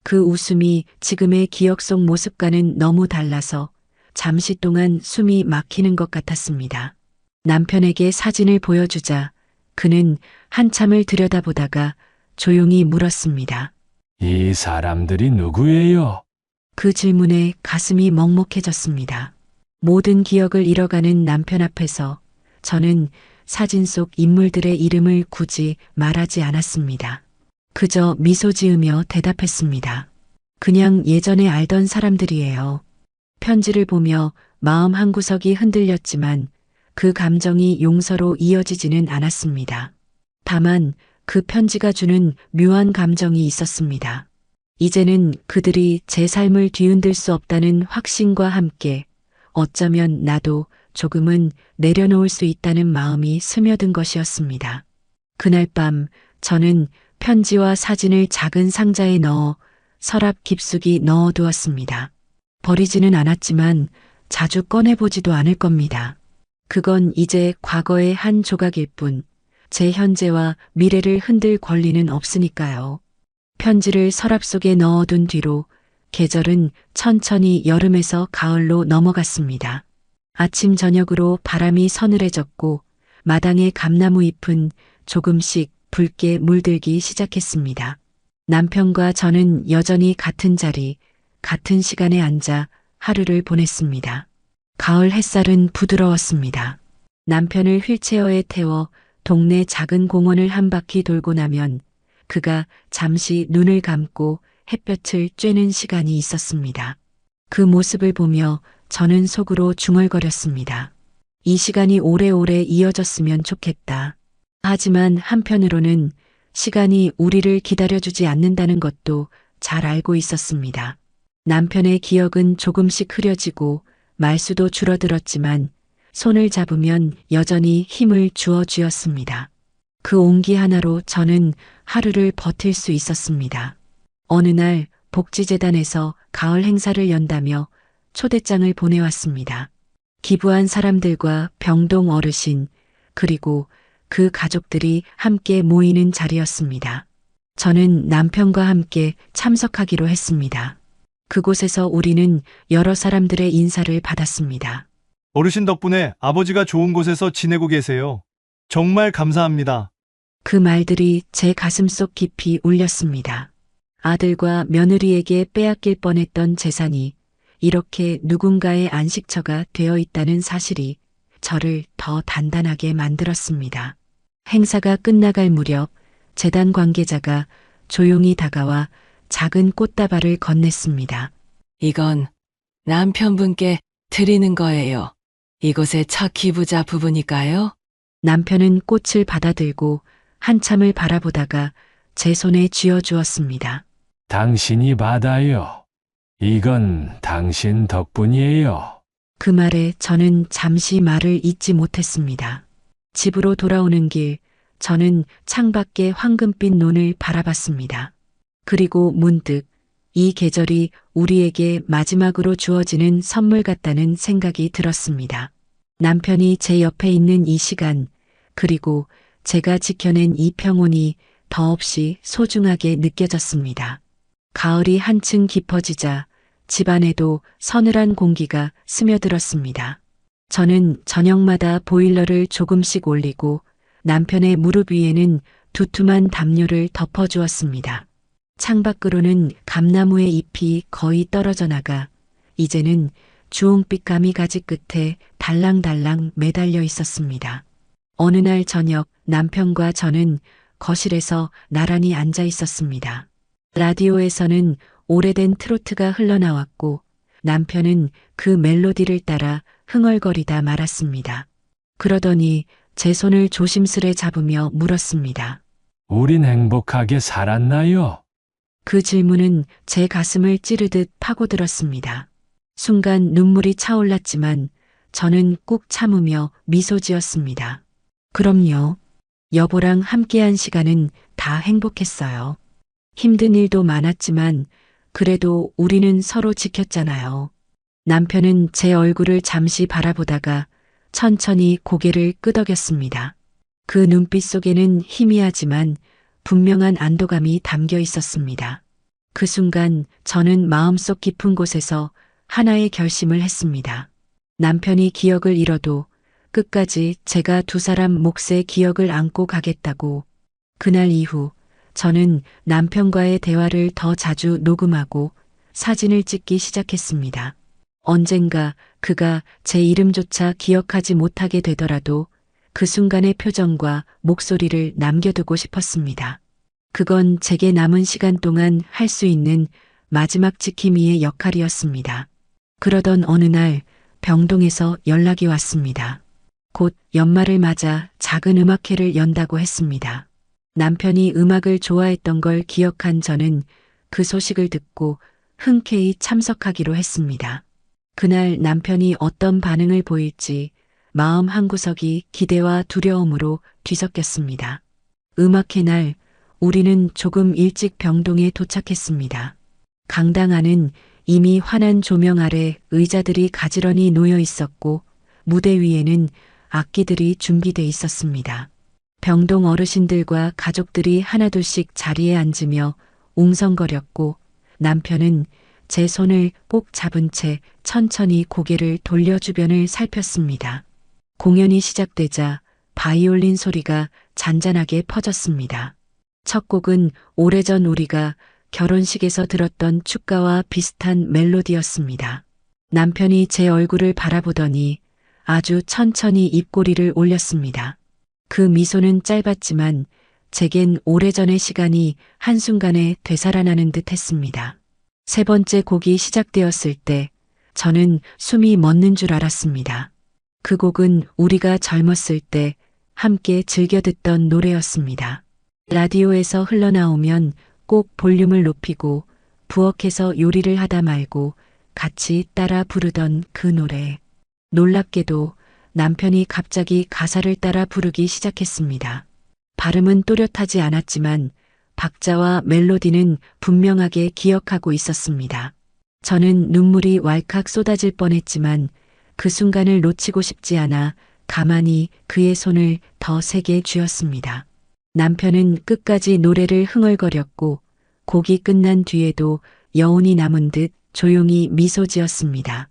그 웃음이 지금의 기억 속 모습과는 너무 달라서 잠시 동안 숨이 막히는 것 같았습니다. 남편에게 사진을 보여주자 그는 한참을 들여다보다가 조용히 물었습니다. 이 사람들이 누구예요? 그 질문에 가슴이 먹먹해졌습니다. 모든 기억을 잃어가는 남편 앞에서 저는 사진 속 인물들의 이름을 굳이 말하지 않았습니다. 그저 미소 지으며 대답했습니다. 그냥 예전에 알던 사람들이에요. 편지를 보며 마음 한구석이 흔들렸지만 그 감정이 용서로 이어지지는 않았습니다. 다만 그 편지가 주는 묘한 감정이 있었습니다. 이제는 그들이 제 삶을 뒤흔들 수 없다는 확신과 함께 어쩌면 나도 조금은 내려놓을 수 있다는 마음이 스며든 것이었습니다. 그날 밤 저는 편지와 사진을 작은 상자에 넣어 서랍 깊숙이 넣어두었습니다. 버리지는 않았지만 자주 꺼내보지도 않을 겁니다. 그건 이제 과거의 한 조각일 뿐, 제 현재와 미래를 흔들 권리는 없으니까요. 편지를 서랍 속에 넣어둔 뒤로 계절은 천천히 여름에서 가을로 넘어갔습니다. 아침 저녁으로 바람이 서늘해졌고 마당의 감나무 잎은 조금씩 붉게 물들기 시작했습니다. 남편과 저는 여전히 같은 자리, 같은 시간에 앉아 하루를 보냈습니다. 가을 햇살은 부드러웠습니다. 남편을 휠체어에 태워 동네 작은 공원을 한 바퀴 돌고 나면 그가 잠시 눈을 감고 햇볕을 쬐는 시간이 있었습니다. 그 모습을 보며 저는 속으로 중얼거렸습니다. 이 시간이 오래오래 이어졌으면 좋겠다. 하지만 한편으로는 시간이 우리를 기다려주지 않는다는 것도 잘 알고 있었습니다. 남편의 기억은 조금씩 흐려지고 말수도 줄어들었지만 손을 잡으면 여전히 힘을 주어 주었습니다. 그 온기 하나로 저는 하루를 버틸 수 있었습니다. 어느 날 복지재단에서 가을 행사를 연다며 초대장을 보내왔습니다. 기부한 사람들과 병동 어르신, 그리고 그 가족들이 함께 모이는 자리였습니다. 저는 남편과 함께 참석하기로 했습니다. 그곳에서 우리는 여러 사람들의 인사를 받았습니다. 어르신 덕분에 아버지가 좋은 곳에서 지내고 계세요. 정말 감사합니다. 그 말들이 제 가슴속 깊이 울렸습니다. 아들과 며느리에게 빼앗길 뻔했던 재산이 이렇게 누군가의 안식처가 되어 있다는 사실이 저를 더 단단하게 만들었습니다. 행사가 끝나갈 무렵 재단 관계자가 조용히 다가와 작은 꽃다발을 건넸습니다. 이건 남편분께 드리는 거예요. 이곳의 첫 기부자 부부니까요. 남편은 꽃을 받아들고 한참을 바라보다가 제 손에 쥐어주었습니다. 당신이 받아요. 이건 당신 덕분이에요. 그 말에 저는 잠시 말을 잇지 못했습니다. 집으로 돌아오는 길, 저는 창밖의 황금빛 논을 바라봤습니다. 그리고 문득 이 계절이 우리에게 마지막으로 주어지는 선물 같다는 생각이 들었습니다. 남편이 제 옆에 있는 이 시간, 그리고 제가 지켜낸 이 평온이 더없이 소중하게 느껴졌습니다. 가을이 한층 깊어지자 집안에도 서늘한 공기가 스며들었습니다. 저는 저녁마다 보일러를 조금씩 올리고 남편의 무릎 위에는 두툼한 담요를 덮어주었습니다. 창밖으로는 감나무의 잎이 거의 떨어져 나가 이제는 주홍빛 가미가지 끝에 달랑달랑 매달려 있었습니다. 어느 날 저녁 남편과 저는 거실에서 나란히 앉아 있었습니다. 라디오에서는 오래된 트로트가 흘러나왔고 남편은 그 멜로디를 따라 흥얼거리다 말았습니다. 그러더니 제 손을 조심스레 잡으며 물었습니다. 우린 행복하게 살았나요? 그 질문은 제 가슴을 찌르듯 파고들었습니다. 순간 눈물이 차올랐지만 저는 꾹 참으며 미소 지었습니다. 그럼요. 여보랑 함께한 시간은 다 행복했어요. 힘든 일도 많았지만 그래도 우리는 서로 지켰잖아요. 남편은 제 얼굴을 잠시 바라보다가 천천히 고개를 끄덕였습니다. 그 눈빛 속에는 희미하지만 분명한 안도감이 담겨 있었습니다. 그 순간 저는 마음속 깊은 곳에서 하나의 결심을 했습니다. 남편이 기억을 잃어도 끝까지 제가 두 사람 몫의 기억을 안고 가겠다고. 그날 이후 저는 남편과의 대화를 더 자주 녹음하고 사진을 찍기 시작했습니다. 언젠가 그가 제 이름조차 기억하지 못하게 되더라도 그 순간의 표정과 목소리를 남겨두고 싶었습니다. 그건 제게 남은 시간 동안 할 수 있는 마지막 지킴이의 역할이었습니다. 그러던 어느 날 병동에서 연락이 왔습니다. 곧 연말을 맞아 작은 음악회를 연다고 했습니다. 남편이 음악을 좋아했던 걸 기억한 저는 그 소식을 듣고 흔쾌히 참석하기로 했습니다. 그날 남편이 어떤 반응을 보일지 마음 한구석이 기대와 두려움으로 뒤섞였습니다. 음악회 날 우리는 조금 일찍 병동에 도착했습니다. 강당 안은 이미 환한 조명 아래 의자들이 가지런히 놓여 있었고 무대 위에는 악기들이 준비돼 있었습니다. 병동 어르신들과 가족들이 하나둘씩 자리에 앉으며 웅성거렸고 남편은 제 손을 꼭 잡은 채 천천히 고개를 돌려 주변을 살폈습니다. 공연이 시작되자 바이올린 소리가 잔잔하게 퍼졌습니다. 첫 곡은 오래전 우리가 결혼식에서 들었던 축가와 비슷한 멜로디였습니다. 남편이 제 얼굴을 바라보더니 아주 천천히 입꼬리를 올렸습니다. 그 미소는 짧았지만 제겐 오래전의 시간이 한순간에 되살아나는 듯 했습니다. 세 번째 곡이 시작되었을 때 저는 숨이 멎는 줄 알았습니다. 그 곡은 우리가 젊었을 때 함께 즐겨 듣던 노래였습니다. 라디오에서 흘러나오면 꼭 볼륨을 높이고 부엌에서 요리를 하다 말고 같이 따라 부르던 그 노래. 놀랍게도 남편이 갑자기 가사를 따라 부르기 시작했습니다. 발음은 또렷하지 않았지만 박자와 멜로디는 분명하게 기억하고 있었습니다. 저는 눈물이 왈칵 쏟아질 뻔했지만 그 순간을 놓치고 싶지 않아 가만히 그의 손을 더 세게 쥐었습니다. 남편은 끝까지 노래를 흥얼거렸고 곡이 끝난 뒤에도 여운이 남은 듯 조용히 미소 지었습니다.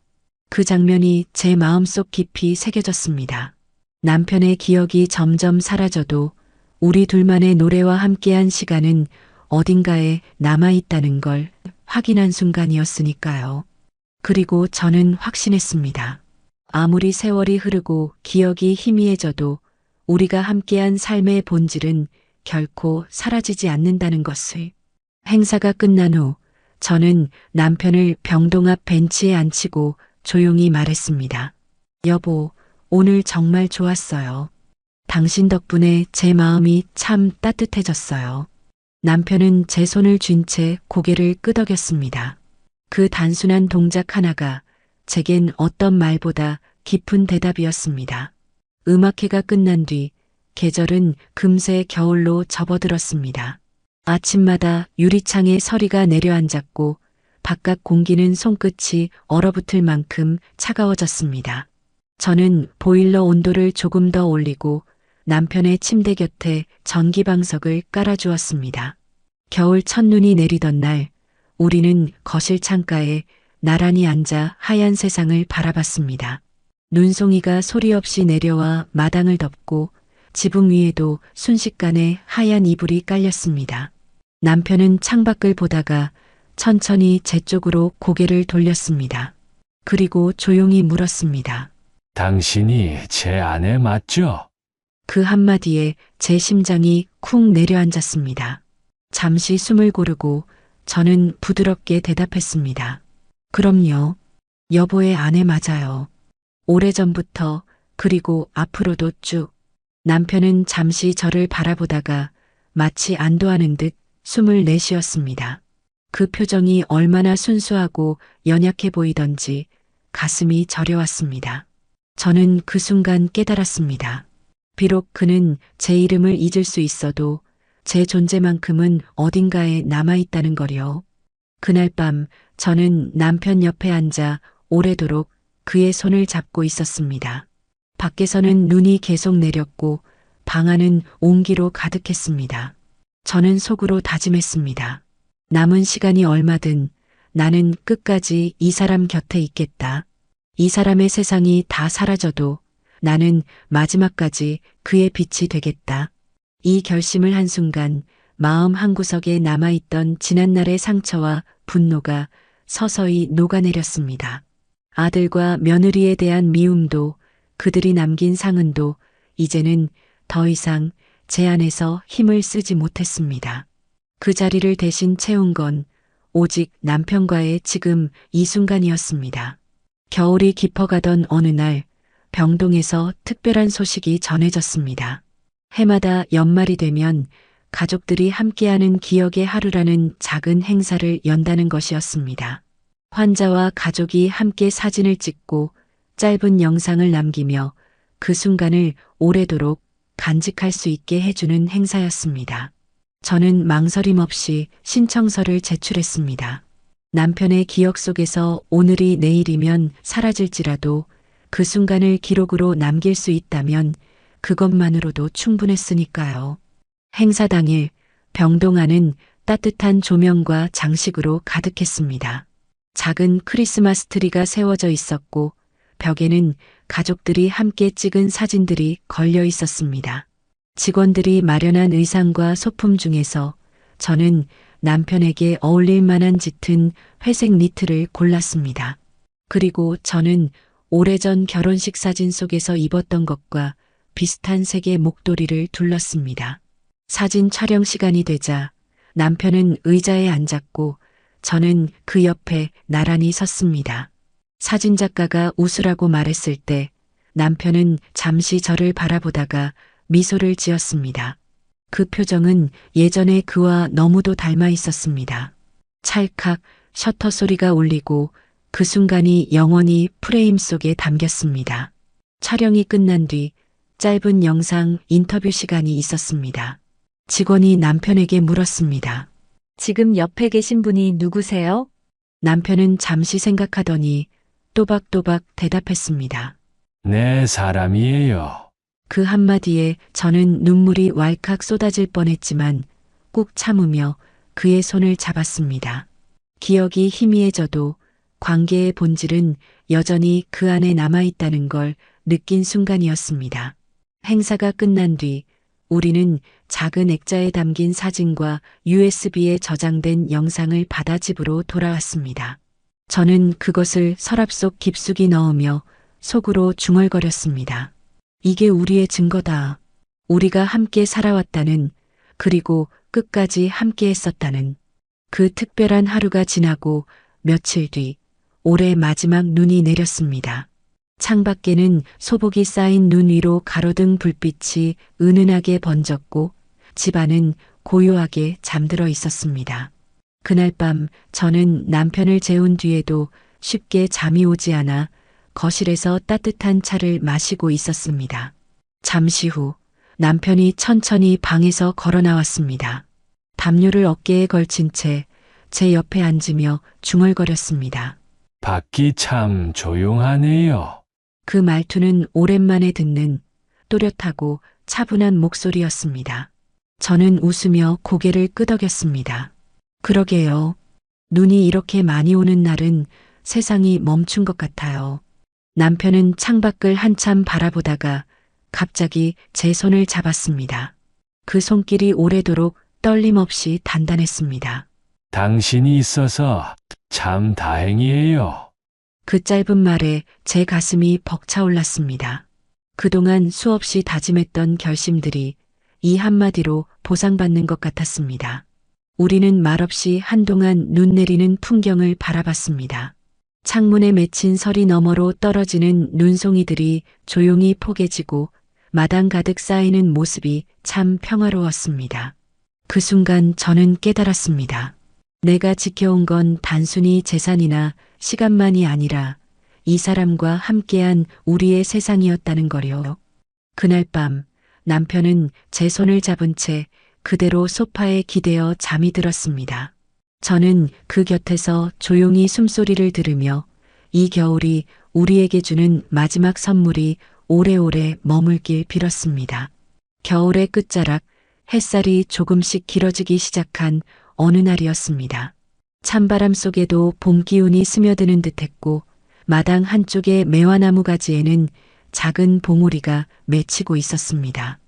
그 장면이 제 마음속 깊이 새겨졌습니다. 남편의 기억이 점점 사라져도 우리 둘만의 노래와 함께한 시간은 어딘가에 남아있다는 걸 확인한 순간이었으니까요. 그리고 저는 확신했습니다. 아무리 세월이 흐르고 기억이 희미해져도 우리가 함께한 삶의 본질은 결코 사라지지 않는다는 것을. 행사가 끝난 후 저는 남편을 병동 앞 벤치에 앉히고 조용히 말했습니다. 여보, 오늘 정말 좋았어요. 당신 덕분에 제 마음이 참 따뜻해졌어요. 남편은 제 손을 쥔 채 고개를 끄덕였습니다. 그 단순한 동작 하나가 제겐 어떤 말보다 깊은 대답이었습니다. 음악회가 끝난 뒤 계절은 금세 겨울로 접어들었습니다. 아침마다 유리창에 서리가 내려앉았고 바깥 공기는 손끝이 얼어붙을 만큼 차가워졌습니다. 저는 보일러 온도를 조금 더 올리고 남편의 침대 곁에 전기방석을 깔아주었습니다. 겨울 첫눈이 내리던 날, 우리는 거실 창가에 나란히 앉아 하얀 세상을 바라봤습니다. 눈송이가 소리 없이 내려와 마당을 덮고 지붕 위에도 순식간에 하얀 이불이 깔렸습니다. 남편은 창밖을 보다가 천천히 제 쪽으로 고개를 돌렸습니다. 그리고 조용히 물었습니다. 당신이 제 아내 맞죠? 그 한마디에 제 심장이 쿵 내려앉았습니다. 잠시 숨을 고르고 저는 부드럽게 대답했습니다. 그럼요. 여보의 아내 맞아요. 오래전부터 그리고 앞으로도 쭉. 남편은 잠시 저를 바라보다가 마치 안도하는 듯 숨을 내쉬었습니다. 그 표정이 얼마나 순수하고 연약해 보이던지 가슴이 저려왔습니다. 저는 그 순간 깨달았습니다. 비록 그는 제 이름을 잊을 수 있어도 제 존재만큼은 어딘가에 남아있다는 거요. 그날 밤 저는 남편 옆에 앉아 오래도록 그의 손을 잡고 있었습니다. 밖에서는 눈이 계속 내렸고 방 안은 온기로 가득했습니다. 저는 속으로 다짐했습니다. 남은 시간이 얼마든 나는 끝까지 이 사람 곁에 있겠다. 이 사람의 세상이 다 사라져도 나는 마지막까지 그의 빛이 되겠다. 이 결심을 한 순간 마음 한구석에 남아있던 지난날의 상처와 분노가 서서히 녹아내렸습니다. 아들과 며느리에 대한 미움도 그들이 남긴 상흔도 이제는 더 이상 제 안에서 힘을 쓰지 못했습니다. 그 자리를 대신 채운 건 오직 남편과의 지금 이 순간이었습니다. 겨울이 깊어가던 어느 날 병동에서 특별한 소식이 전해졌습니다. 해마다 연말이 되면 가족들이 함께하는 기억의 하루라는 작은 행사를 연다는 것이었습니다. 환자와 가족이 함께 사진을 찍고 짧은 영상을 남기며 그 순간을 오래도록 간직할 수 있게 해주는 행사였습니다. 저는 망설임 없이 신청서를 제출했습니다. 남편의 기억 속에서 오늘이 내일이면 사라질지라도 그 순간을 기록으로 남길 수 있다면 그것만으로도 충분했으니까요. 행사 당일 병동 안은 따뜻한 조명과 장식으로 가득했습니다. 작은 크리스마스 트리가 세워져 있었고 벽에는 가족들이 함께 찍은 사진들이 걸려 있었습니다. 직원들이 마련한 의상과 소품 중에서 저는 남편에게 어울릴 만한 짙은 회색 니트를 골랐습니다. 그리고 저는 오래전 결혼식 사진 속에서 입었던 것과 비슷한 색의 목도리를 둘렀습니다. 사진 촬영 시간이 되자 남편은 의자에 앉았고 저는 그 옆에 나란히 섰습니다. 사진작가가 웃으라고 말했을 때 남편은 잠시 저를 바라보다가 미소를 지었습니다. 그 표정은 예전의 그와 너무도 닮아 있었습니다. 찰칵 셔터 소리가 울리고 그 순간이 영원히 프레임 속에 담겼습니다. 촬영이 끝난 뒤 짧은 영상 인터뷰 시간이 있었습니다. 직원이 남편에게 물었습니다. 지금 옆에 계신 분이 누구세요? 남편은 잠시 생각하더니 또박또박 대답했습니다. 내 사람이에요. 그 한마디에 저는 눈물이 왈칵 쏟아질 뻔했지만 꾹 참으며 그의 손을 잡았습니다. 기억이 희미해져도 관계의 본질은 여전히 그 안에 남아있다는 걸 느낀 순간이었습니다. 행사가 끝난 뒤 우리는 작은 액자에 담긴 사진과 USB에 저장된 영상을 받아 집으로 돌아왔습니다. 저는 그것을 서랍 속 깊숙이 넣으며 속으로 중얼거렸습니다. 이게 우리의 증거다. 우리가 함께 살아왔다는, 그리고 끝까지 함께 했었다는. 그 특별한 하루가 지나고 며칠 뒤 올해 마지막 눈이 내렸습니다. 창밖에는 소복이 쌓인 눈 위로 가로등 불빛이 은은하게 번졌고 집안은 고요하게 잠들어 있었습니다. 그날 밤 저는 남편을 재운 뒤에도 쉽게 잠이 오지 않아 거실에서 따뜻한 차를 마시고 있었습니다. 잠시 후 남편이 천천히 방에서 걸어 나왔습니다. 담요를 어깨에 걸친 채 제 옆에 앉으며 중얼거렸습니다. 밖이 참 조용하네요. 그 말투는 오랜만에 듣는 또렷하고 차분한 목소리였습니다. 저는 웃으며 고개를 끄덕였습니다. 그러게요. 눈이 이렇게 많이 오는 날은 세상이 멈춘 것 같아요. 남편은 창밖을 한참 바라보다가 갑자기 제 손을 잡았습니다. 그 손길이 오래도록 떨림 없이 단단했습니다. 당신이 있어서 참 다행이에요. 그 짧은 말에 제 가슴이 벅차올랐습니다. 그동안 수없이 다짐했던 결심들이 이 한마디로 보상받는 것 같았습니다. 우리는 말없이 한동안 눈 내리는 풍경을 바라봤습니다. 창문에 맺힌 서리 너머로 떨어지는 눈송이들이 조용히 포개지고 마당 가득 쌓이는 모습이 참 평화로웠습니다. 그 순간 저는 깨달았습니다. 내가 지켜온 건 단순히 재산이나 시간만이 아니라 이 사람과 함께한 우리의 세상이었다는 거요. 그날 밤 남편은 제 손을 잡은 채 그대로 소파에 기대어 잠이 들었습니다. 저는 그 곁에서 조용히 숨소리를 들으며 이 겨울이 우리에게 주는 마지막 선물이 오래오래 머물길 빌었습니다. 겨울의 끝자락, 햇살이 조금씩 길어지기 시작한 어느 날이었습니다. 찬바람 속에도 봄 기운이 스며드는 듯했고 마당 한쪽의 매화나무 가지에는 작은 봉우리가 맺히고 있었습니다.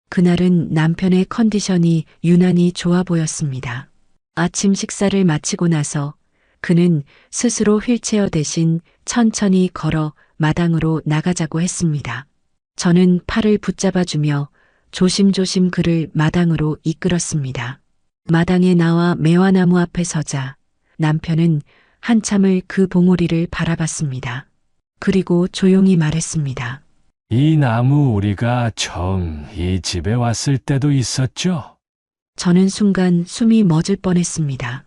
그날은 남편의 컨디션이 유난히 좋아 보였습니다. 아침 식사를 마치고 나서 그는 스스로 휠체어 대신 천천히 걸어 마당으로 나가자고 했습니다. 저는 팔을 붙잡아주며 조심조심 그를 마당으로 이끌었습니다. 마당에 나와 매화나무 앞에 서자 남편은 한참을 그 봉우리를 바라봤습니다. 그리고 조용히 말했습니다. 이 나무 우리가 처음 이 집에 왔을 때도 있었죠? 저는 순간 숨이 멎을 뻔했습니다.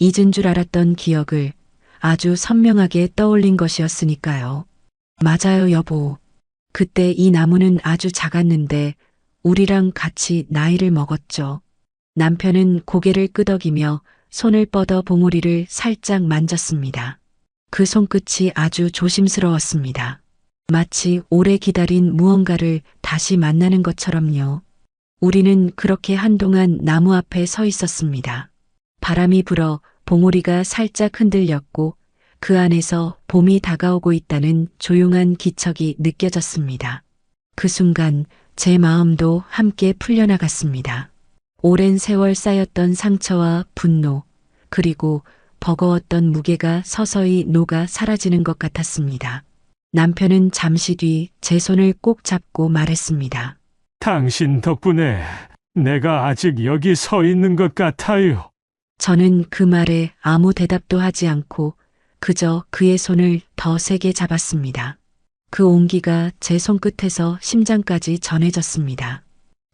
잊은 줄 알았던 기억을 아주 선명하게 떠올린 것이었으니까요. 맞아요, 여보. 그때 이 나무는 아주 작았는데 우리랑 같이 나이를 먹었죠. 남편은 고개를 끄덕이며 손을 뻗어 봉우리를 살짝 만졌습니다. 그 손끝이 아주 조심스러웠습니다. 마치 오래 기다린 무언가를 다시 만나는 것처럼요. 우리는 그렇게 한동안 나무 앞에 서 있었습니다. 바람이 불어 봉우리가 살짝 흔들렸고 그 안에서 봄이 다가오고 있다는 조용한 기척이 느껴졌습니다. 그 순간 제 마음도 함께 풀려나갔습니다. 오랜 세월 쌓였던 상처와 분노, 그리고 버거웠던 무게가 서서히 녹아 사라지는 것 같았습니다. 남편은 잠시 뒤 제 손을 꼭 잡고 말했습니다. 당신 덕분에 내가 아직 여기 서 있는 것 같아요. 저는 그 말에 아무 대답도 하지 않고 그저 그의 손을 더 세게 잡았습니다. 그 온기가 제 손끝에서 심장까지 전해졌습니다.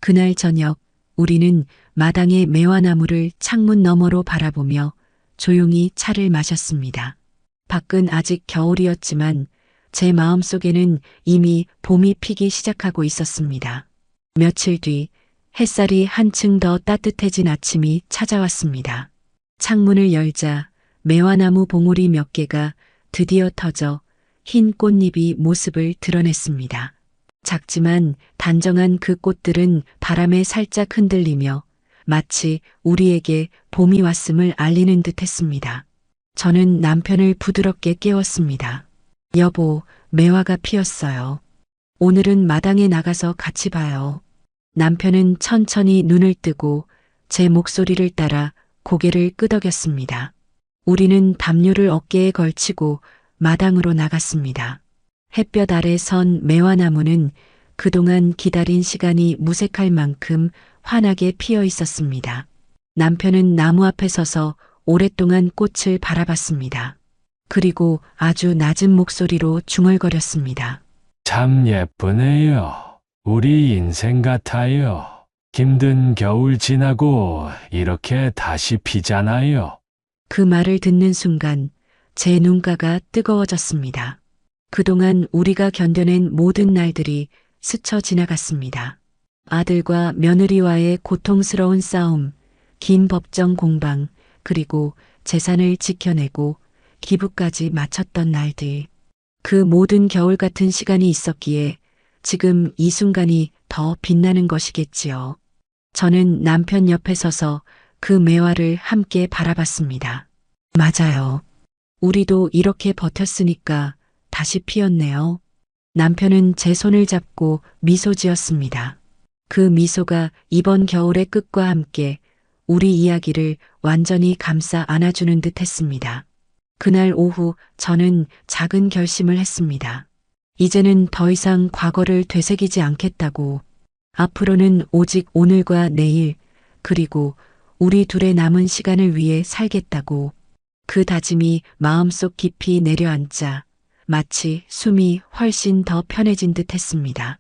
그날 저녁 우리는 마당의 매화나무를 창문 너머로 바라보며 조용히 차를 마셨습니다. 밖은 아직 겨울이었지만 제 마음속에는 이미 봄이 피기 시작하고 있었습니다. 며칠 뒤 햇살이 한층 더 따뜻해진 아침이 찾아왔습니다. 창문을 열자 매화나무 봉우리 몇 개가 드디어 터져 흰 꽃잎이 모습을 드러냈습니다. 작지만 단정한 그 꽃들은 바람에 살짝 흔들리며 마치 우리에게 봄이 왔음을 알리는 듯 했습니다. 저는 남편을 부드럽게 깨웠습니다. 여보, 매화가 피었어요. 오늘은 마당에 나가서 같이 봐요. 남편은 천천히 눈을 뜨고 제 목소리를 따라 고개를 끄덕였습니다. 우리는 담요를 어깨에 걸치고 마당으로 나갔습니다. 햇볕 아래 선 매화나무는 그동안 기다린 시간이 무색할 만큼 환하게 피어 있었습니다. 남편은 나무 앞에 서서 오랫동안 꽃을 바라봤습니다. 그리고 아주 낮은 목소리로 중얼거렸습니다. 참 예쁘네요. 우리 인생 같아요. 힘든 겨울 지나고 이렇게 다시 피잖아요. 그 말을 듣는 순간 제 눈가가 뜨거워졌습니다. 그동안 우리가 견뎌낸 모든 날들이 스쳐 지나갔습니다. 아들과 며느리와의 고통스러운 싸움, 긴 법정 공방, 그리고 재산을 지켜내고 기부까지 마쳤던 날들. 그 모든 겨울 같은 시간이 있었기에 지금 이 순간이 더 빛나는 것이겠지요. 저는 남편 옆에 서서 그 매화를 함께 바라봤습니다. 맞아요. 우리도 이렇게 버텼으니까 다시 피었네요. 남편은 제 손을 잡고 미소 지었습니다. 그 미소가 이번 겨울의 끝과 함께 우리 이야기를 완전히 감싸 안아주는 듯 했습니다. 그날 오후 저는 작은 결심을 했습니다. 이제는 더 이상 과거를 되새기지 않겠다고. 앞으로는 오직 오늘과 내일, 그리고 우리 둘의 남은 시간을 위해 살겠다고. 그 다짐이 마음속 깊이 내려앉자 마치 숨이 훨씬 더 편해진 듯 했습니다.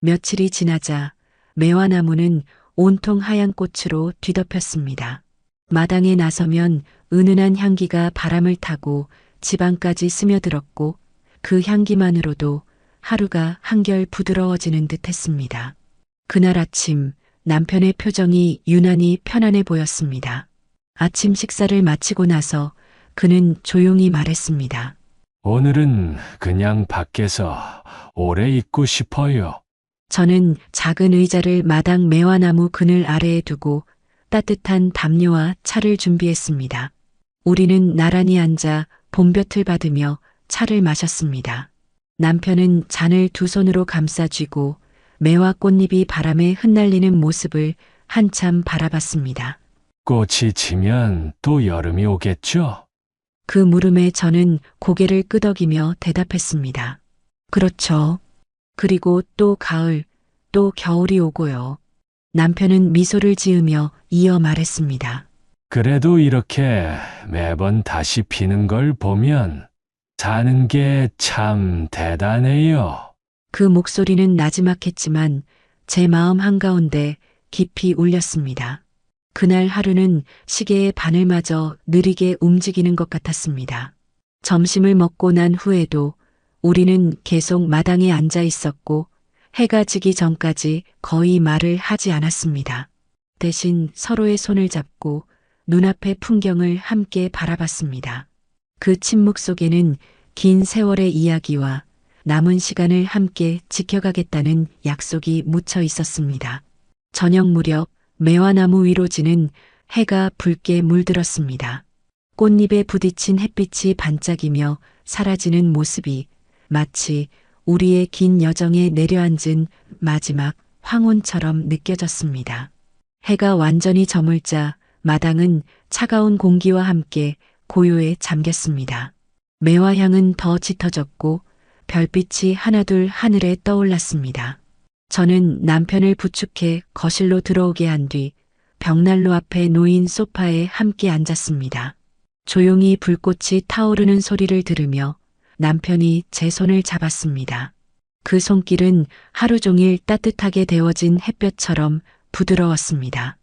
며칠이 지나자 매화나무는 온통 하얀 꽃으로 뒤덮였습니다. 마당에 나서면 은은한 향기가 바람을 타고 집안까지 스며들었고 그 향기만으로도 하루가 한결 부드러워지는 듯 했습니다. 그날 아침 남편의 표정이 유난히 편안해 보였습니다. 아침 식사를 마치고 나서 그는 조용히 말했습니다. 오늘은 그냥 밖에서 오래 있고 싶어요. 저는 작은 의자를 마당 매화나무 그늘 아래에 두고 따뜻한 담요와 차를 준비했습니다. 우리는 나란히 앉아 봄볕을 받으며 차를 마셨습니다. 남편은 잔을 두 손으로 감싸 쥐고 매화 꽃잎이 바람에 흩날리는 모습을 한참 바라봤습니다. 꽃이 지면 또 여름이 오겠죠? 그 물음에 저는 고개를 끄덕이며 대답했습니다. 그렇죠. 그리고 또 가을, 또 겨울이 오고요. 남편은 미소를 지으며 이어 말했습니다. 그래도 이렇게 매번 다시 피는 걸 보면 사는 게 참 대단해요. 그 목소리는 나지막했지만 제 마음 한가운데 깊이 울렸습니다. 그날 하루는 시계의 바늘마저 느리게 움직이는 것 같았습니다. 점심을 먹고 난 후에도 우리는 계속 마당에 앉아 있었고 해가 지기 전까지 거의 말을 하지 않았습니다. 대신 서로의 손을 잡고 눈앞의 풍경을 함께 바라봤습니다. 그 침묵 속에는 긴 세월의 이야기와 남은 시간을 함께 지켜가겠다는 약속이 묻혀 있었습니다. 저녁 무렵 매화나무 위로 지는 해가 붉게 물들었습니다. 꽃잎에 부딪힌 햇빛이 반짝이며 사라지는 모습이 마치 우리의 긴 여정에 내려앉은 마지막 황혼처럼 느껴졌습니다. 해가 완전히 저물자 마당은 차가운 공기와 함께 고요에 잠겼습니다. 매화향은 더 짙어졌고 별빛이 하나둘 하늘에 떠올랐습니다. 저는 남편을 부축해 거실로 들어오게 한 뒤 벽난로 앞에 놓인 소파에 함께 앉았습니다. 조용히 불꽃이 타오르는 소리를 들으며 남편이 제 손을 잡았습니다. 그 손길은 하루 종일 따뜻하게 데워진 햇볕처럼 부드러웠습니다.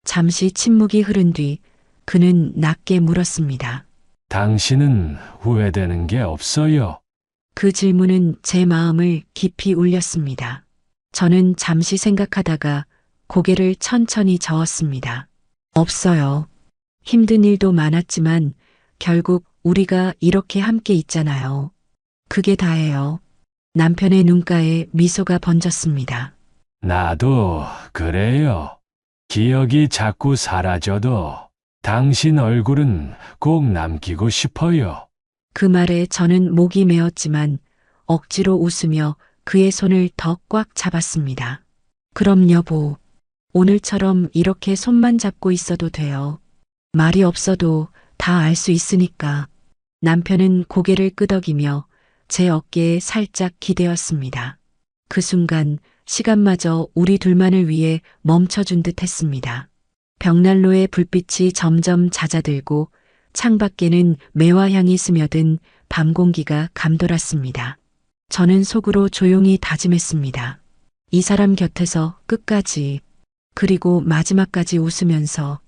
잠시 침묵이 흐른 뒤 그는 낮게 물었습니다. 당신은 후회되는 게 없어요? 그 질문은 제 마음을 깊이 울렸습니다. 저는 잠시 생각하다가 고개를 천천히 저었습니다. 없어요. 힘든 일도 많았지만 결국 우리가 이렇게 함께 있잖아요. 그게 다예요. 남편의 눈가에 미소가 번졌습니다. 나도 그래요. 기억이 자꾸 사라져도 당신 얼굴은 꼭 남기고 싶어요. 그 말에 저는 목이 메었지만 억지로 웃으며 그의 손을 더 꽉 잡았습니다. 그럼 여보, 오늘처럼 이렇게 손만 잡고 있어도 돼요. 말이 없어도 다 알 수 있으니까. 남편은 고개를 끄덕이며 제 어깨에 살짝 기대었습니다. 그 순간 시간마저 우리 둘만을 위해 멈춰준 듯 했습니다. 벽난로의 불빛이 점점 잦아들고 창밖에는 매화향이 스며든 밤 공기가 감돌았습니다. 저는 속으로 조용히 다짐했습니다. 이 사람 곁에서 끝까지, 그리고 마지막까지 웃으면서.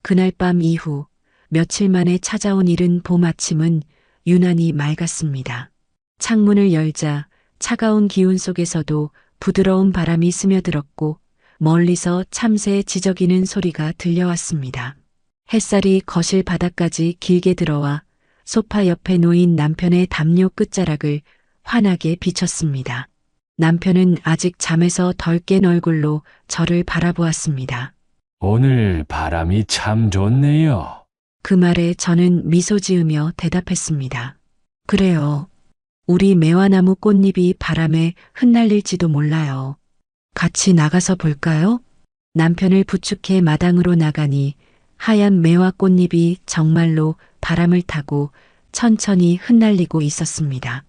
그날 밤 이후 며칠 만에 찾아온 이른 봄 아침은 유난히 맑았습니다. 창문을 열자 차가운 기운 속에서도 부드러운 바람이 스며들었고 멀리서 참새의 지저귀는 소리가 들려왔습니다. 햇살이 거실 바닥까지 길게 들어와 소파 옆에 놓인 남편의 담요 끝자락을 환하게 비쳤습니다. 남편은 아직 잠에서 덜 깬 얼굴로 저를 바라보았습니다. 오늘 바람이 참 좋네요. 그 말에 저는 미소 지으며 대답했습니다. 그래요. 우리 매화나무 꽃잎이 바람에 흩날릴지도 몰라요. 같이 나가서 볼까요? 남편을 부축해 마당으로 나가니 하얀 매화 꽃잎이 정말로 바람을 타고 천천히 흩날리고 있었습니다.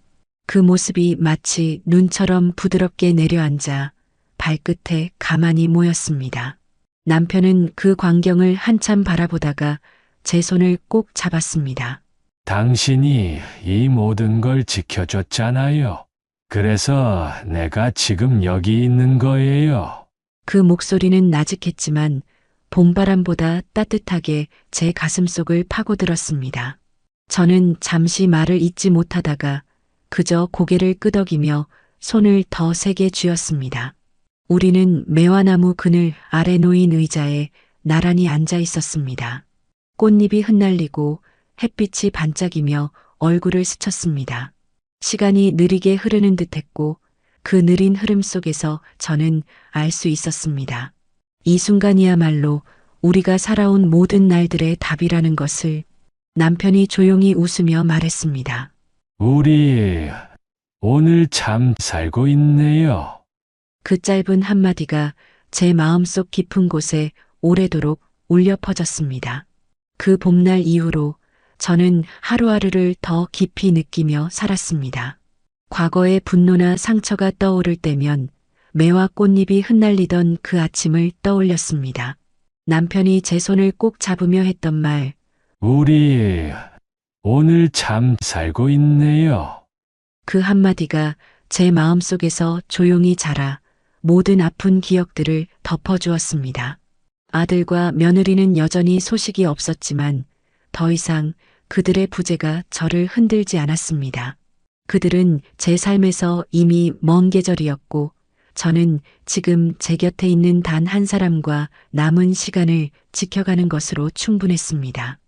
그 모습이 마치 눈처럼 부드럽게 내려앉아 발끝에 가만히 모였습니다. 남편은 그 광경을 한참 바라보다가 제 손을 꼭 잡았습니다. 당신이 이 모든 걸 지켜줬잖아요. 그래서 내가 지금 여기 있는 거예요. 그 목소리는 나직했지만 봄바람보다 따뜻하게 제 가슴속을 파고들었습니다. 저는 잠시 말을 잇지 못하다가 그저 고개를 끄덕이며 손을 더 세게 쥐었습니다. 우리는 매화나무 그늘 아래 놓인 의자에 나란히 앉아 있었습니다. 꽃잎이 흩날리고 햇빛이 반짝이며 얼굴을 스쳤습니다. 시간이 느리게 흐르는 듯했고 그 느린 흐름 속에서 저는 알 수 있었습니다. 이 순간이야말로 우리가 살아온 모든 날들의 답이라는 것을. 남편이 조용히 웃으며 말했습니다. 우리 오늘 참 살고 있네요. 그 짧은 한마디가 제 마음속 깊은 곳에 오래도록 울려 퍼졌습니다. 그 봄날 이후로 저는 하루하루를 더 깊이 느끼며 살았습니다. 과거의 분노나 상처가 떠오를 때면 매화 꽃잎이 흩날리던 그 아침을 떠올렸습니다. 남편이 제 손을 꼭 잡으며 했던 말, 우리 오늘 참 살고 있네요. 그 한마디가 제 마음속에서 조용히 자라 모든 아픈 기억들을 덮어주었습니다. 아들과 며느리는 여전히 소식이 없었지만 더 이상 그들의 부재가 저를 흔들지 않았습니다. 그들은 제 삶에서 이미 먼 계절이었고 저는 지금 제 곁에 있는 단 한 사람과 남은 시간을 지켜가는 것으로 충분했습니다.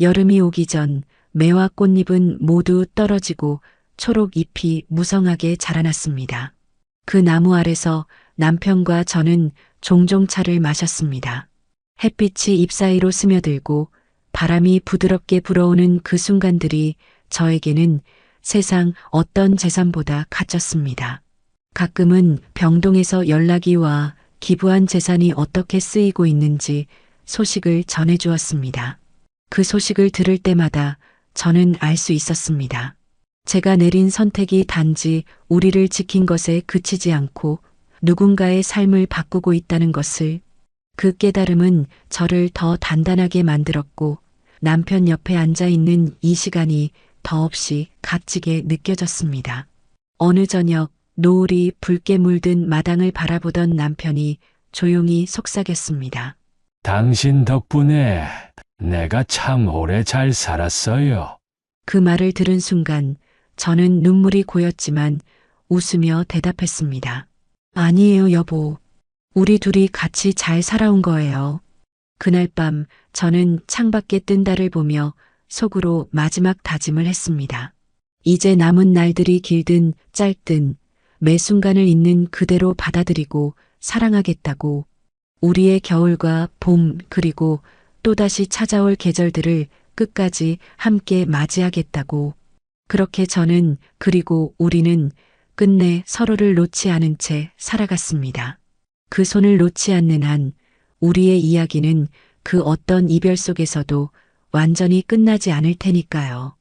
여름이 오기 전 매화 꽃잎은 모두 떨어지고 초록 잎이 무성하게 자라났습니다. 그 나무 아래서 남편과 저는 종종 차를 마셨습니다. 햇빛이 잎 사이로 스며들고 바람이 부드럽게 불어오는 그 순간들이 저에게는 세상 어떤 재산보다 값졌습니다. 가끔은 병동에서 연락이 와 기부한 재산이 어떻게 쓰이고 있는지 소식을 전해주었습니다. 그 소식을 들을 때마다 저는 알 수 있었습니다. 제가 내린 선택이 단지 우리를 지킨 것에 그치지 않고 누군가의 삶을 바꾸고 있다는 것을. 그 깨달음은 저를 더 단단하게 만들었고 남편 옆에 앉아 있는 이 시간이 더없이 값지게 느껴졌습니다. 어느 저녁 노을이 붉게 물든 마당을 바라보던 남편이 조용히 속삭였습니다. 당신 덕분에 내가 참 오래 잘 살았어요. 그 말을 들은 순간 저는 눈물이 고였지만 웃으며 대답했습니다. 아니에요, 여보. 우리 둘이 같이 잘 살아온 거예요. 그날 밤 저는 창밖에 뜬 달을 보며 속으로 마지막 다짐을 했습니다. 이제 남은 날들이 길든 짧든 매 순간을 있는 그대로 받아들이고 사랑하겠다고. 우리의 겨울과 봄 그리고 또다시 찾아올 계절들을 끝까지 함께 맞이하겠다고. 그렇게 저는 그리고 우리는 끝내 서로를 놓지 않은 채 살아갔습니다. 그 손을 놓지 않는 한 우리의 이야기는 그 어떤 이별 속에서도 완전히 끝나지 않을 테니까요.